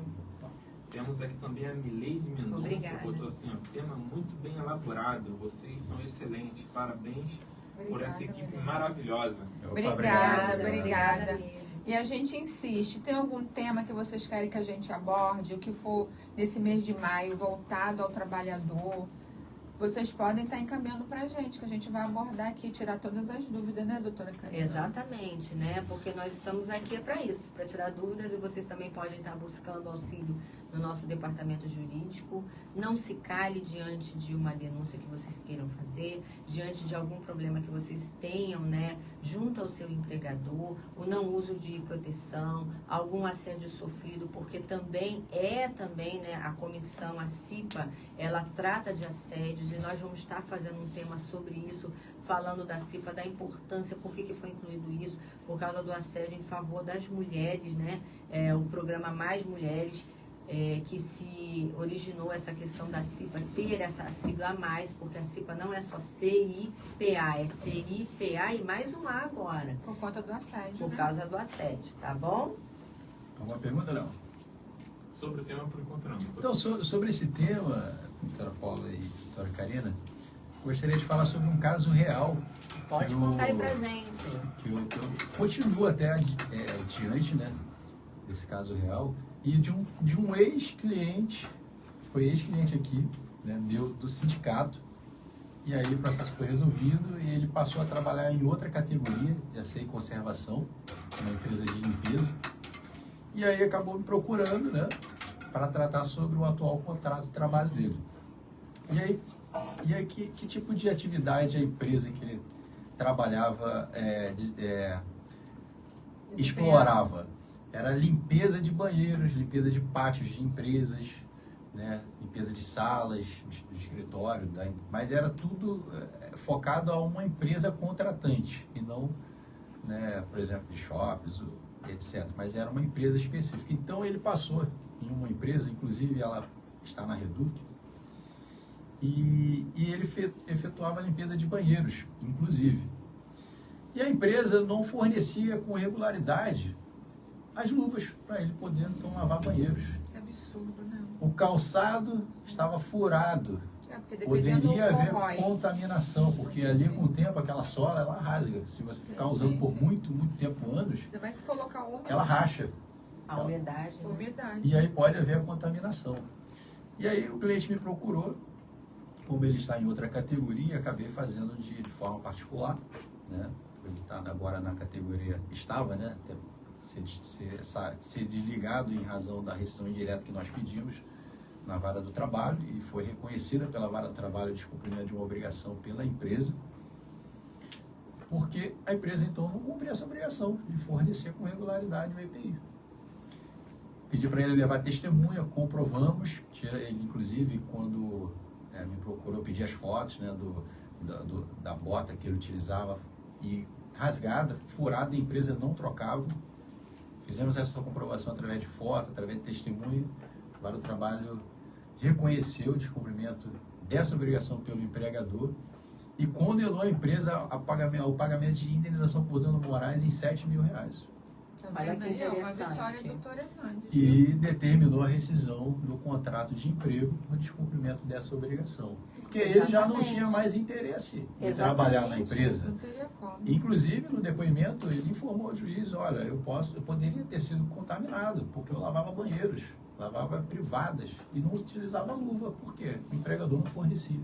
Temos aqui também a Mileide Mendonça, Obrigada. botou assim, ó, tema muito bem elaborado, vocês são excelentes, parabéns por essa equipe Mileide. maravilhosa. Obrigada. mesmo. E a gente insiste, tem algum tema que vocês querem que a gente aborde, o que for nesse mês de maio voltado ao trabalhador, vocês podem estar encaminhando para a gente, que a gente vai abordar aqui, tirar todas as dúvidas, né, doutora Karina? Exatamente, né? Porque nós estamos aqui para isso, para tirar dúvidas, e vocês também podem estar buscando auxílio no nosso departamento jurídico. Não se cale diante de uma denúncia que vocês queiram fazer, diante de algum problema que vocês tenham, né, junto ao seu empregador, o não uso de proteção, algum assédio sofrido, porque também, né, a comissão, a CIPA, ela trata de assédios, e nós vamos estar fazendo um tema sobre isso, falando da CIPA, da importância, por que foi incluído isso, por causa do assédio em favor das mulheres, né? O programa Mais Mulheres, que se originou essa questão da CIPA ter essa sigla a mais, porque a CIPA não é só CIPA, é CIPA e mais um A agora, Por conta do assédio, por né? causa do assédio, tá bom? Alguma pergunta, Léo? Sobre o tema por enquanto não. Então, sobre esse tema, doutora Paula e doutora Karina, gostaria de falar sobre um caso real. Pode contar aí pra gente. Que eu continuo até diante, né, desse caso real, e de um ex-cliente, foi ex-cliente aqui, né, meu, do sindicato, e aí o processo foi resolvido e ele passou a trabalhar em outra categoria, de asseio e conservação, uma empresa de limpeza, e aí acabou me procurando, né, para tratar sobre o atual contrato de trabalho dele. E aí que tipo de atividade a empresa que ele trabalhava explorava? Era limpeza de banheiros, limpeza de pátios de empresas, né? Limpeza de salas, de escritório, mas era tudo focado a uma empresa contratante e não, né, por exemplo, de shoppings, etc. Mas era uma empresa específica. Então ele passou em uma empresa, inclusive ela está na Reduc, e ele efetuava a limpeza de banheiros, inclusive. E a empresa não fornecia com regularidade as luvas para ele poder, então, lavar banheiros. É absurdo, né? O calçado estava furado. Porque dependendo Poderia do haver corrói. contaminação, porque ali com o tempo aquela sola, ela rasga. Se você ficar usando por muito tempo, anos, Ainda mais se colocar úmido. ela racha. A umidade, né? Umidade. E aí pode haver a contaminação. E aí o cliente me procurou, como ele está em outra categoria, acabei fazendo de forma particular, né? Ele está agora na categoria, estava, né? Até ser desligado em razão da rescisão indireta que nós pedimos, na vara do trabalho e foi reconhecida pela vara do trabalho o descumprimento de uma obrigação pela empresa, porque a empresa então não cumpria essa obrigação de fornecer com regularidade o EPI. Pedi para ele levar testemunha, comprovamos, ele inclusive quando me procurou pedir as fotos, né, da bota que ele utilizava e rasgada, furada, a empresa não trocava. Fizemos essa comprovação através de foto, através de testemunha. Agora o trabalho reconheceu o descumprimento dessa obrigação pelo empregador e condenou a empresa ao pagamento de indenização por danos morais em R$7 mil. Olha que Uma interessante. vitória, doutor Hernandes. E determinou a rescisão do contrato de emprego no descumprimento dessa obrigação. Porque ele já não tinha mais interesse em trabalhar na empresa. Não teria como. Inclusive, no depoimento, ele informou ao juiz, olha, eu poderia ter sido contaminado, porque eu lavava banheiros, lavava privadas e não utilizava luva. Por quê? O empregador não fornecia.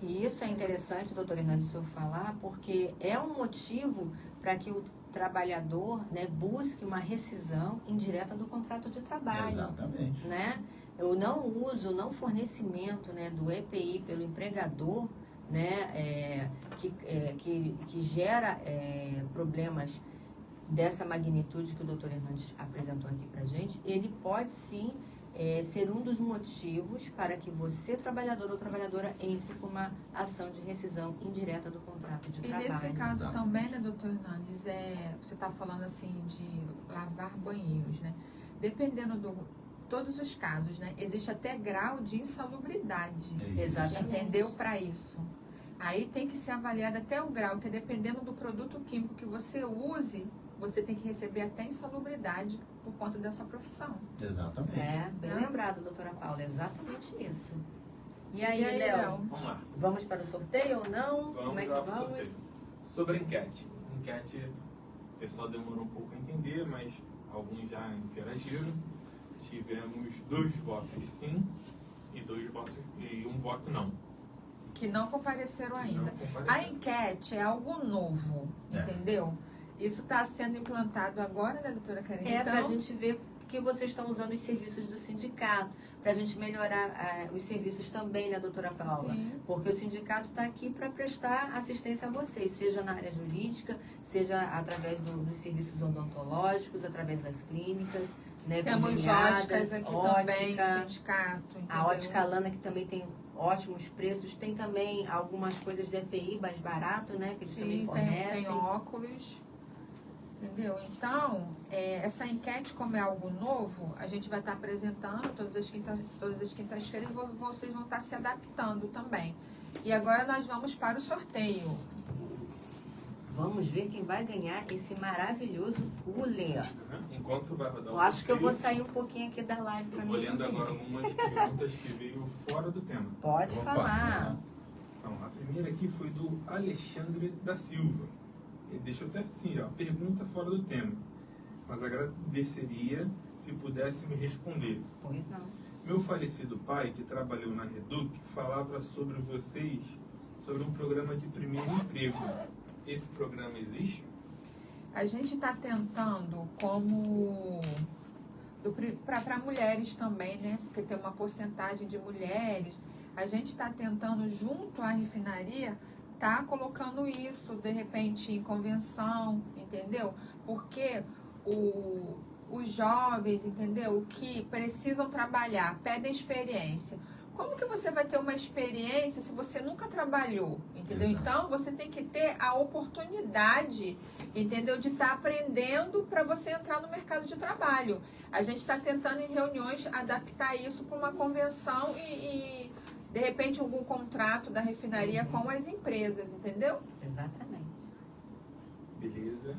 E isso é interessante, doutor Hernandes, o senhor falar, porque é um motivo para que o trabalhador, né, busque uma rescisão indireta do contrato de trabalho. Exatamente. Né? O não uso, o não fornecimento, né, do EPI pelo empregador, né, que gera problemas dessa magnitude que o doutor Hernandes apresentou aqui para a gente, ele pode sim ser um dos motivos para que você, trabalhador ou trabalhadora, entre com uma ação de rescisão indireta do contrato de trabalho. E nesse caso Exato. também, né, doutor Hernandes, você está falando assim de lavar banheiros, né? Dependendo todos os casos, né? Existe até grau de insalubridade. Exatamente. Entendeu? Para isso. Aí tem que ser avaliado até o grau, que dependendo do produto químico que você use, você tem que receber até insalubridade por conta dessa profissão. Exatamente. Bem lembrado, doutora Paula, exatamente isso. E aí, Léo? Vamos lá. Vamos para o sorteio ou não? Como é que lá pro vamos? sorteio. Sobre a enquete. Enquete, o pessoal demorou um pouco a entender, mas alguns já interagiram. Tivemos 2 votos sim e 1 voto não. Que não compareceram ainda. Não compareceram. A enquete é algo novo, entendeu? Isso está sendo implantado agora, né, doutora Karine? Para a gente ver que vocês estão usando os serviços do sindicato, para a gente melhorar os serviços também, né, doutora Paula? Sim. Porque o sindicato está aqui para prestar assistência a vocês, seja na área jurídica, seja através dos serviços odontológicos, através das clínicas, né, Temos conveniadas, óticas aqui também, do sindicato. Entendeu? A ótica Lana, que também tem ótimos preços, tem também algumas coisas de EPI mais barato, né, que eles também Sim, fornecem. tem óculos. Entendeu? Então, essa enquete, como é algo novo, a gente vai estar apresentando todas as quintas-feiras e vocês vão estar se adaptando também. E agora nós vamos para o sorteio. Vamos ver quem vai ganhar esse maravilhoso cooler. Enquanto vai rodar Eu o acho que eu vou sorteio, sair um pouquinho aqui da live para eu mim. vou lendo agora algumas perguntas que veio fora do tema. Pode Opa, falar. Então, a primeira aqui foi do Alexandre da Silva. Ele deixou até assim, ó, pergunta fora do tema. Mas agradeceria se pudesse me responder. Pois não. Meu falecido pai, que trabalhou na Reduc, falava sobre vocês, sobre um programa de primeiro emprego. Esse programa existe? A gente está tentando como para mulheres também, né? Porque tem uma porcentagem de mulheres. A gente está tentando, junto à refinaria, tá colocando isso, de repente, em convenção, entendeu? Porque os jovens, entendeu? Que precisam trabalhar, pedem experiência. Como que você vai ter uma experiência se você nunca trabalhou, entendeu? Exato. Então, você tem que ter a oportunidade, entendeu? De estar aprendendo para você entrar no mercado de trabalho. A gente está tentando, em reuniões, adaptar isso para uma convenção e de repente, algum contrato da refinaria com as empresas, entendeu? Exatamente. Beleza.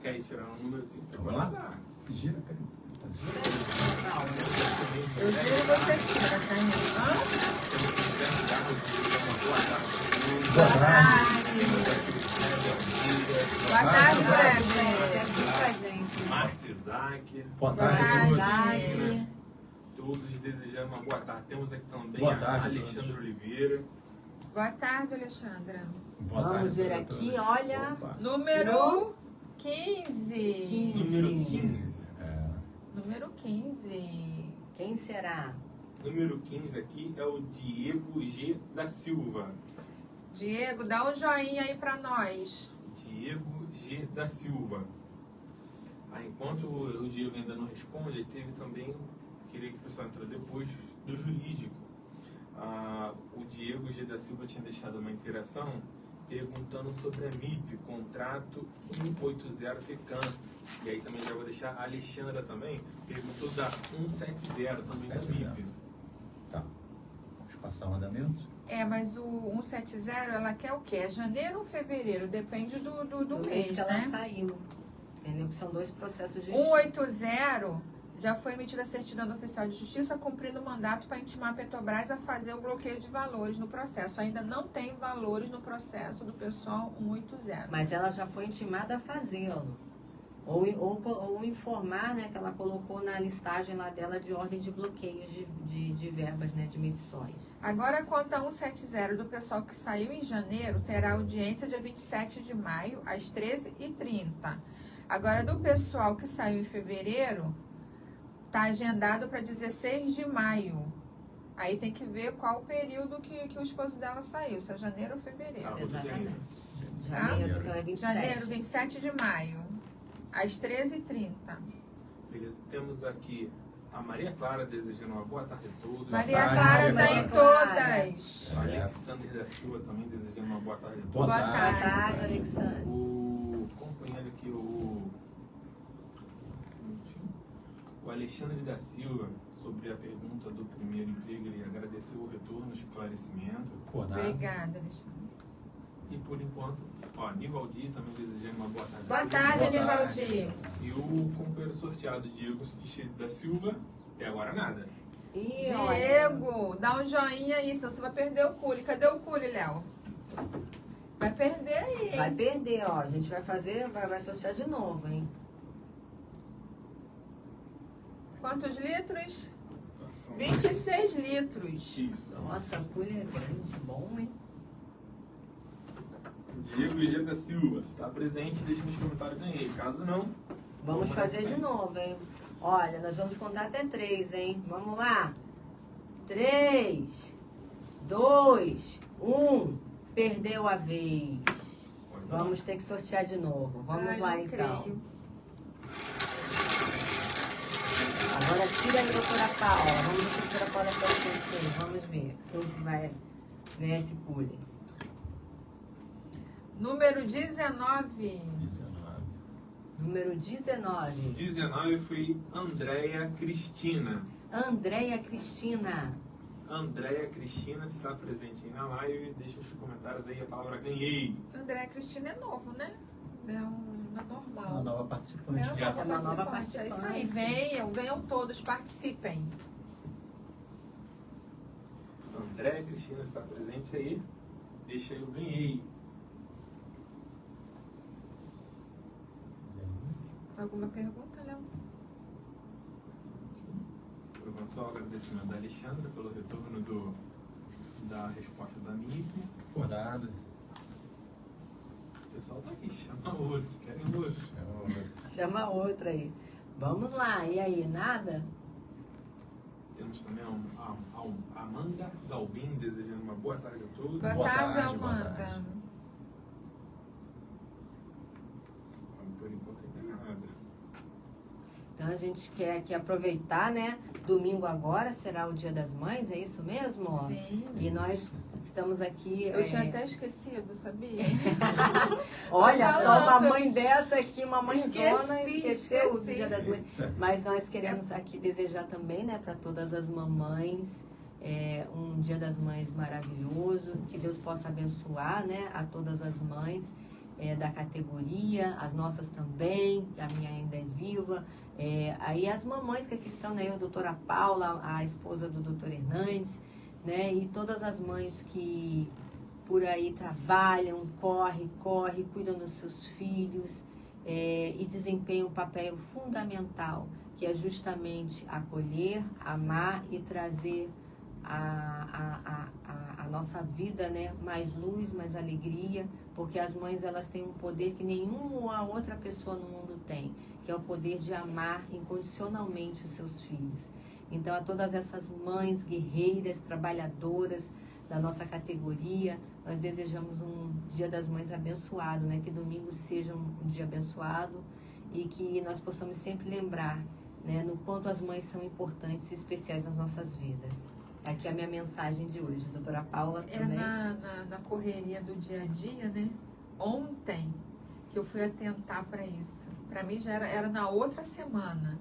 Quer ir tirar um númerozinho? Vamos lá? Gira, cara. Eu digo você tira, tá? Boa tarde. Boa tarde, Márcio Isaac. Boa Boa tarde. tarde. Todos desejando uma boa tarde. Temos aqui também Boa a tarde, Alexandre Oliveira. Boa tarde, Alexandra. Boa Vamos tarde, ver doutora. aqui, olha. Opa. Número 15. Número 15. Número 15. Quem será? Número 15 aqui é o Diego G. da Silva. Diego, dá um joinha aí pra nós. Diego G. da Silva. Enquanto o Diego ainda não responde, teve também, queria que o pessoal entre depois, do jurídico. O Diego G. da Silva tinha deixado uma interação perguntando sobre a MIP, contrato 180 TECAM. E aí também já vou deixar a Alexandra também, perguntou da 170 também da MIP. Tá. Vamos passar o andamento? Mas o 170, ela quer o quê? É janeiro ou fevereiro? Depende do mês, mês que ela né? saiu. Entendeu? São 2 processos de 180 já foi emitida a certidão do oficial de justiça cumprindo o mandato para intimar a Petrobras a fazer o bloqueio de valores no processo. Ainda não tem valores no processo do pessoal 180. Mas ela já foi intimada a fazê-lo. Ou informar, né, que ela colocou na listagem lá dela de ordem de bloqueios de verbas, né, de medições. Agora, quanto a 170 do pessoal que saiu em janeiro, terá audiência dia 27 de maio, às 13h30. Agora, do pessoal que saiu em fevereiro, está agendado para 16 de maio. Aí tem que ver qual o período que o esposo dela saiu, se é janeiro ou fevereiro. Exatamente. Tá? Janeiro, então é 27. Janeiro, 27 de maio, às 13h30. Beleza, temos aqui a Maria Clara desejando uma boa tarde a todos. Maria tarde, Clara Maria está em Clara. todas. A Alexander da Silva também desejando uma boa tarde a todos. Boa Boa Boa tarde. tarde, Alexandre. O companheiro aqui, o Alexandre da Silva, sobre a pergunta do primeiro emprego, ele agradeceu o retorno, o esclarecimento. Por nada. Obrigada, Alexandre. E por enquanto, Nivaldir também desejando uma boa tarde. Boa a todos. tarde, Boa tarde. Nivaldir. E o companheiro sorteado, Diego da Silva, até agora nada. E olha, Diego, dá um joinha aí, senão você vai perder o cule. Cadê o cule, Léo? Vai perder aí, hein? vai perder, ó. A gente vai fazer, vai sortear de novo, hein? Quantos litros? São 26 litros. Isso. Nossa, a colher é grande, bom, hein? Diego G. da Silva, se está presente, deixa nos comentários ganhei. Caso não, Vamos na fazer de frente. novo, hein? Olha, nós vamos contar até 3, hein? Vamos lá. 3, 2, 1. Perdeu a vez. Vamos ter que sortear de novo. Vamos Ai, lá, não então. creio. Agora tira aí, doutora Paula. Vamos ver se a doutora Paula está presente. Vamos ver quem que vai ganhar esse cooler. Número 19. 19. Número 19. 19 foi Andréia Cristina. Andréia Cristina. Andréia Cristina, se está presente aí na live, deixa os comentários aí a palavra ganhei. André Cristina é novo, né? É normal. Uma nova participante. É uma uma nova participante. É isso aí. participante. Venham todos, participem. Andréia Cristina está presente aí, deixa aí o ganhei. Alguma pergunta, Léo? Por enquanto, só o agradecimento da Alexandra pelo retorno da resposta da MIP. Por nada. O pessoal tá aqui, chama outro, querem outro. Chama outra aí. Vamos lá. E aí, nada? Temos também a Amanda Galbin desejando uma boa tarde a todos. Boa Boa tarde, tarde, boa Amanda. tarde. Por enquanto ainda nada. Então a gente quer aqui aproveitar, né? Domingo agora será o Dia das Mães, é isso mesmo? Sim. E nós estamos aqui. Eu tinha até esquecido, sabia? Olha Tô só, uma falando. mãe dessa aqui, uma mãezona, esqueceu o esqueci. Dia das Mães. Mas nós queremos aqui desejar também, né, para todas as mamães, um Dia das Mães maravilhoso, que Deus possa abençoar, né, a todas as mães da categoria, as nossas também, a minha ainda é viva. Aí as mamães que aqui estão, né, a doutora Paula, a esposa do doutor Hernandes, né, e todas as mães que por aí trabalham, correm, cuidam dos seus filhos e desempenham um papel fundamental, que é justamente acolher, amar e trazer a nossa vida, né, mais luz, mais alegria, porque as mães elas têm um poder que nenhuma outra pessoa no mundo tem, que é o poder de amar incondicionalmente os seus filhos. Então, a todas essas mães guerreiras, trabalhadoras da nossa categoria, nós desejamos um Dia das Mães abençoado, né? Que domingo seja um dia abençoado e que nós possamos sempre lembrar, né, no quanto as mães são importantes e especiais nas nossas vidas. Aqui é a minha mensagem de hoje, doutora Paula também. Na correria do dia a dia, né? Ontem que eu fui atentar para isso. Para mim já era na outra semana,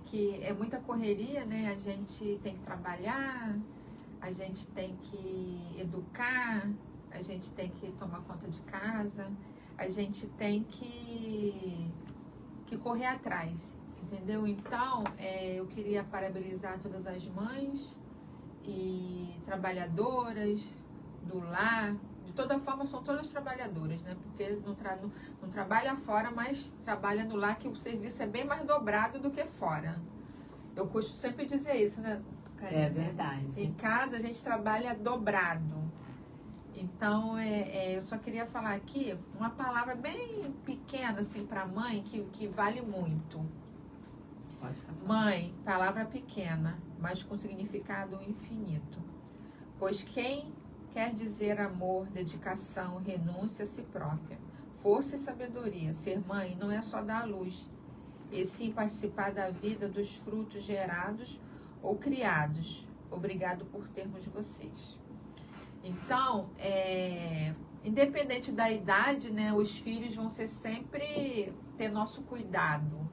que é muita correria, né? A gente tem que trabalhar, a gente tem que educar, a gente tem que tomar conta de casa, a gente tem que correr atrás, entendeu? Então, eu queria parabenizar todas as mães e trabalhadoras do lar. De toda forma, são todas trabalhadoras, né? Porque não trabalha fora, mas trabalha no lar, que o serviço é bem mais dobrado do que fora. Eu costumo sempre dizer isso, né, Karine? É verdade. Em casa, a gente trabalha dobrado. Então, eu só queria falar aqui uma palavra bem pequena, assim, para mãe, que vale muito. Pode estar falando. Mãe, palavra pequena, mas com significado infinito. Pois quem quer dizer amor, dedicação, renúncia a si própria, força e sabedoria. Ser mãe não é só dar à luz, e sim participar da vida dos frutos gerados ou criados. Obrigado por termos vocês. Então, independente da idade, né, os filhos vão ser sempre ter nosso cuidado.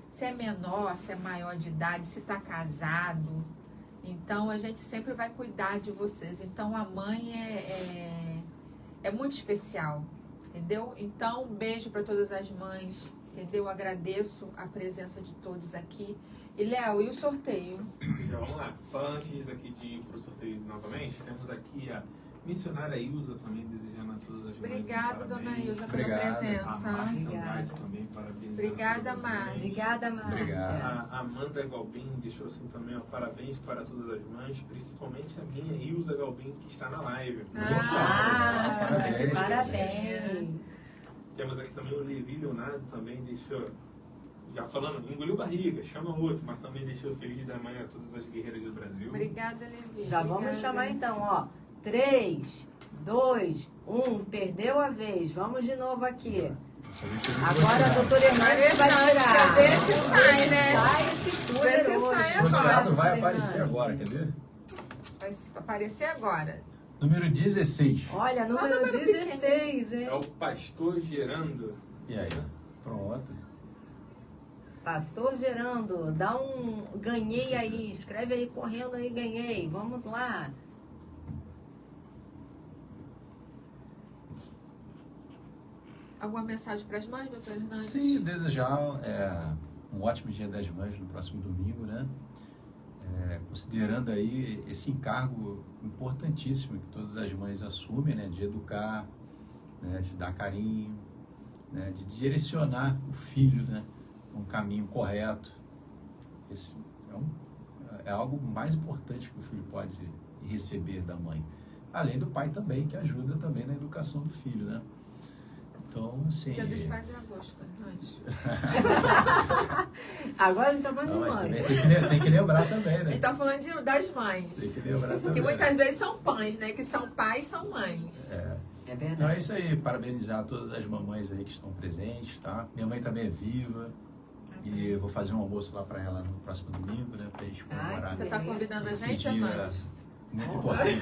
Se é menor, se é maior de idade, se está casado. Então, a gente sempre vai cuidar de vocês. Então, a mãe é muito especial, entendeu? Então, um beijo para todas as mães, entendeu? Agradeço a presença de todos aqui. E, Léo, e o sorteio? Já vamos lá. Só antes aqui de ir para o sorteio novamente, temos aqui a missionária Ilza também desejando a todas as mães. Obrigada, dona Ilza, pela Obrigado. A presença. Márcia Obrigada. Andrade também, parabéns. Obrigada, Márcia. Obrigada, Márcia. Obrigado. A Amanda Galbin deixou assim também, ó, parabéns para todas as mães, principalmente a minha Ilza Galbin, que está na live. Parabéns. Parabéns. Temos aqui também o Levi Leonardo, também deixou, já falando, engoliu barriga, chama outro, mas também deixou feliz da manhã a todas as guerreiras do Brasil. Obrigada, Levi. Já vamos Obrigada. chamar então, ó. 3, 2, 1, perdeu a vez. Vamos de novo aqui. Agora a doutora Hernandes vai tirar. Cadê esse sai, né? Sai esse Vê se poderoso. sai O agora. tirado vai doutora aparecer Hernandes. agora, quer ver? Vai aparecer agora. Número 16. Olha, Só número número 16, hein? É o pastor Gerando. E aí? Pronto. Pastor Gerando, dá um ganhei aí. Escreve aí correndo aí, ganhei. Vamos lá. Alguma mensagem para as mães, doutora Hernandes? Sim, desejar um ótimo Dia das Mães no próximo domingo, né? Considerando aí esse encargo importantíssimo que todas as mães assumem, né? De educar, né? De dar carinho, né? De direcionar o filho, né? Um caminho correto. Esse é algo mais importante que o filho pode receber da mãe. Além do pai também, que ajuda também na educação do filho, né? Então, assim... Dia dos Pais é agosto, Hernandes. Agora a gente tá falando Não, de mas mãe. também tem que lembrar também, Ele né? está falando das mães. Tem que lembrar também. Que muitas vezes são pães, né? Que são pais, são mães. É Então verdade. é isso aí, parabenizar todas as mamães aí que estão presentes, tá? Minha mãe também é viva e eu vou fazer um almoço lá pra ela no próximo domingo, né? Pra gente comemorar Você está convidando a esse gente, dia Hernandes? muito importante.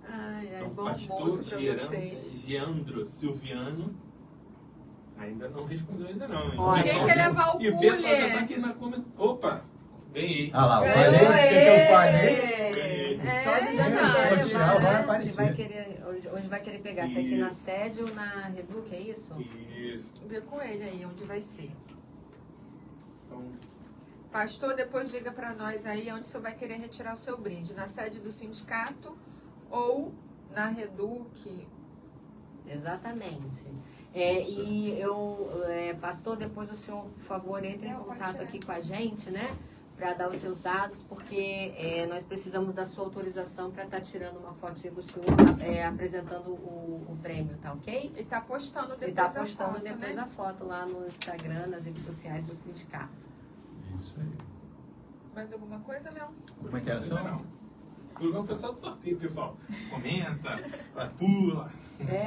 Ai, Então, bom pastor almoço para vocês. Geandro Silviano ainda não respondeu ainda não, hein? Olha, Quem quer levar o E o pessoal já tá cooler? aqui na comenta. Opa, ganhei. Ah lá, eu Ganhou, falei, o que eu falei? É, Só dizendo Deus, que se vai for tirar, levar, vai né? aparecer. Você vai querer, hoje vai querer pegar se aqui na Isso. sede ou na Reduc, é isso? Isso. Vê com ele aí onde vai ser. Então, Pastor, depois diga para nós aí onde você vai querer retirar o seu brinde. Na sede do sindicato ou na Reduc? Exatamente. Pastor, depois o senhor, por favor, entre em contato aqui com a gente, né? para dar os seus dados, porque nós precisamos da sua autorização para estar tirando uma fotinha com o senhor, apresentando o prêmio, tá ok? E tá postando depois, Ele tá postando a foto, depois né? a foto lá no Instagram, nas redes sociais do sindicato. Isso aí. Mais alguma coisa, Léo? Como é que era a ação? Não. Vamos pensar do sorteio, pessoal. Comenta, pula.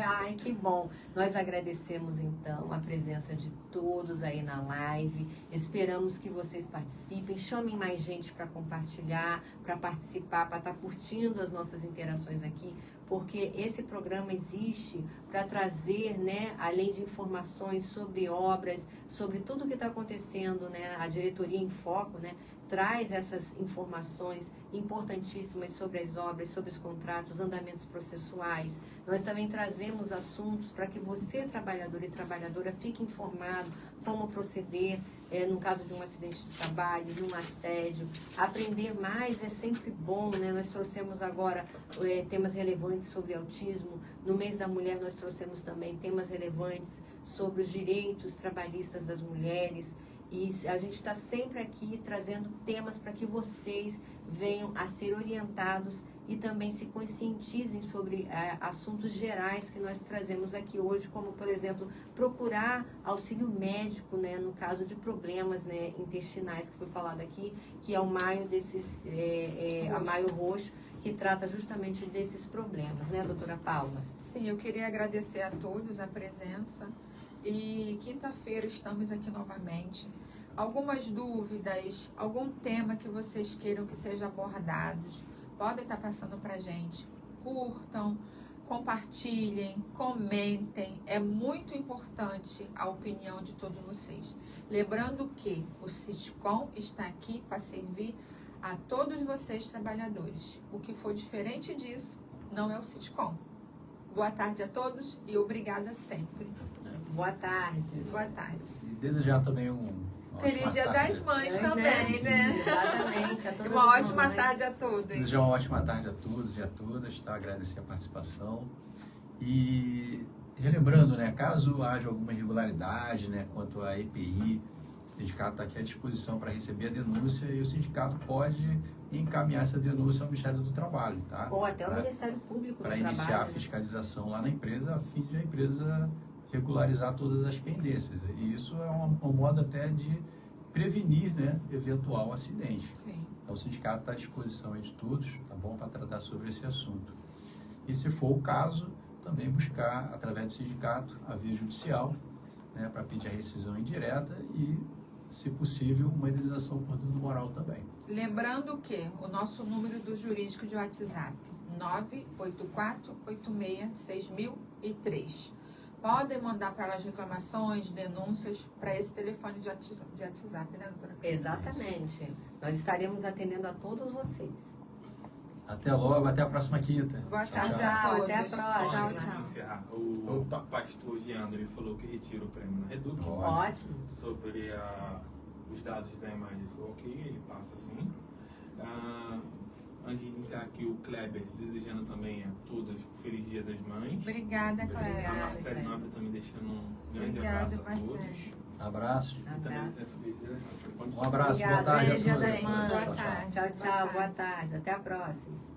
Ai, que bom. Nós agradecemos, então, a presença de todos aí na live. Esperamos que vocês participem. Chamem mais gente para compartilhar, para participar, para estar curtindo as nossas interações aqui, porque esse programa existe para trazer, né, além de informações sobre obras, sobre tudo que está acontecendo, né, a Diretoria em Foco, né, traz essas informações importantíssimas sobre as obras, sobre os contratos, os andamentos processuais. Nós também trazemos assuntos para que você, trabalhador e trabalhadora, fique informado como proceder no caso de um acidente de trabalho, de um assédio. Aprender mais é sempre bom, né? Nós trouxemos agora temas relevantes sobre autismo. No mês da mulher nós trouxemos também temas relevantes sobre os direitos trabalhistas das mulheres. E a gente está sempre aqui trazendo temas para que vocês venham a ser orientados e também se conscientizem sobre assuntos gerais que nós trazemos aqui hoje, como, por exemplo, procurar auxílio médico, né, no caso de problemas, né, intestinais, que foi falado aqui, que é o maio a maio roxo, que trata justamente desses problemas, né, doutora Paula? Sim, eu queria agradecer a todos a presença. E quinta-feira estamos aqui novamente. Algumas dúvidas, algum tema que vocês queiram que seja abordados, podem estar passando para a gente. Curtam, compartilhem, comentem. É muito importante a opinião de todos vocês. Lembrando que o Sitcom está aqui para servir a todos vocês, trabalhadores. O que for diferente disso, não é o Sitcom. Boa tarde a todos e obrigada sempre. Boa tarde. Boa tarde. E desejar também Feliz Dia das Mães também, né? Exatamente. A todas Uma as ótima mamães. tarde a todos. Desejar uma ótima tarde a todos e a todas, tá? Agradecer a participação. E relembrando, né, caso haja alguma irregularidade, né, quanto à EPI, o sindicato está aqui à disposição para receber a denúncia e o sindicato pode encaminhar essa denúncia ao Ministério do Trabalho, tá? Ou até o Ministério Público do Para Trabalho. iniciar a né? fiscalização lá na empresa, a fim de a empresa regularizar todas as pendências. E isso é um modo até de prevenir, né, eventual acidente. Sim. Então o sindicato está à disposição aí de todos, tá bom, para tratar sobre esse assunto. E se for o caso, também buscar, através do sindicato, a via judicial, né, para pedir a rescisão indireta e, se possível, uma indenização por dano moral também. Lembrando que o nosso número do jurídico de WhatsApp, 984-86-6003. Podem mandar para as reclamações, denúncias, para esse telefone de WhatsApp, né, doutora? Exatamente. Nós estaremos atendendo a todos vocês. Até logo, até a próxima quinta. Boa Tchau, tarde tchau. a Tchau, todos. até a próxima. Tchau, Para tchau. encerrar, o Opa. pastor Giandro, ele falou que retira o prêmio na Reduc. Ótimo. Sobre os dados da imagem. Ele falou, ok, ele passa assim. Antes de iniciar aqui, o Kleber desejando também a todas um feliz Dia das Mães. Obrigada, A Cléia. Marcelo Nobre também deixando um grande Obrigada, abraço a todos. Marcelo. Abraço. E também Abraço. desejo feliz Dia das Mães. Um abraço, boa Obrigada. tarde a Beijo, todos. gente. Boa Tchau, tchau. tarde. Tchau, tchau. Boa tarde. Até a próxima.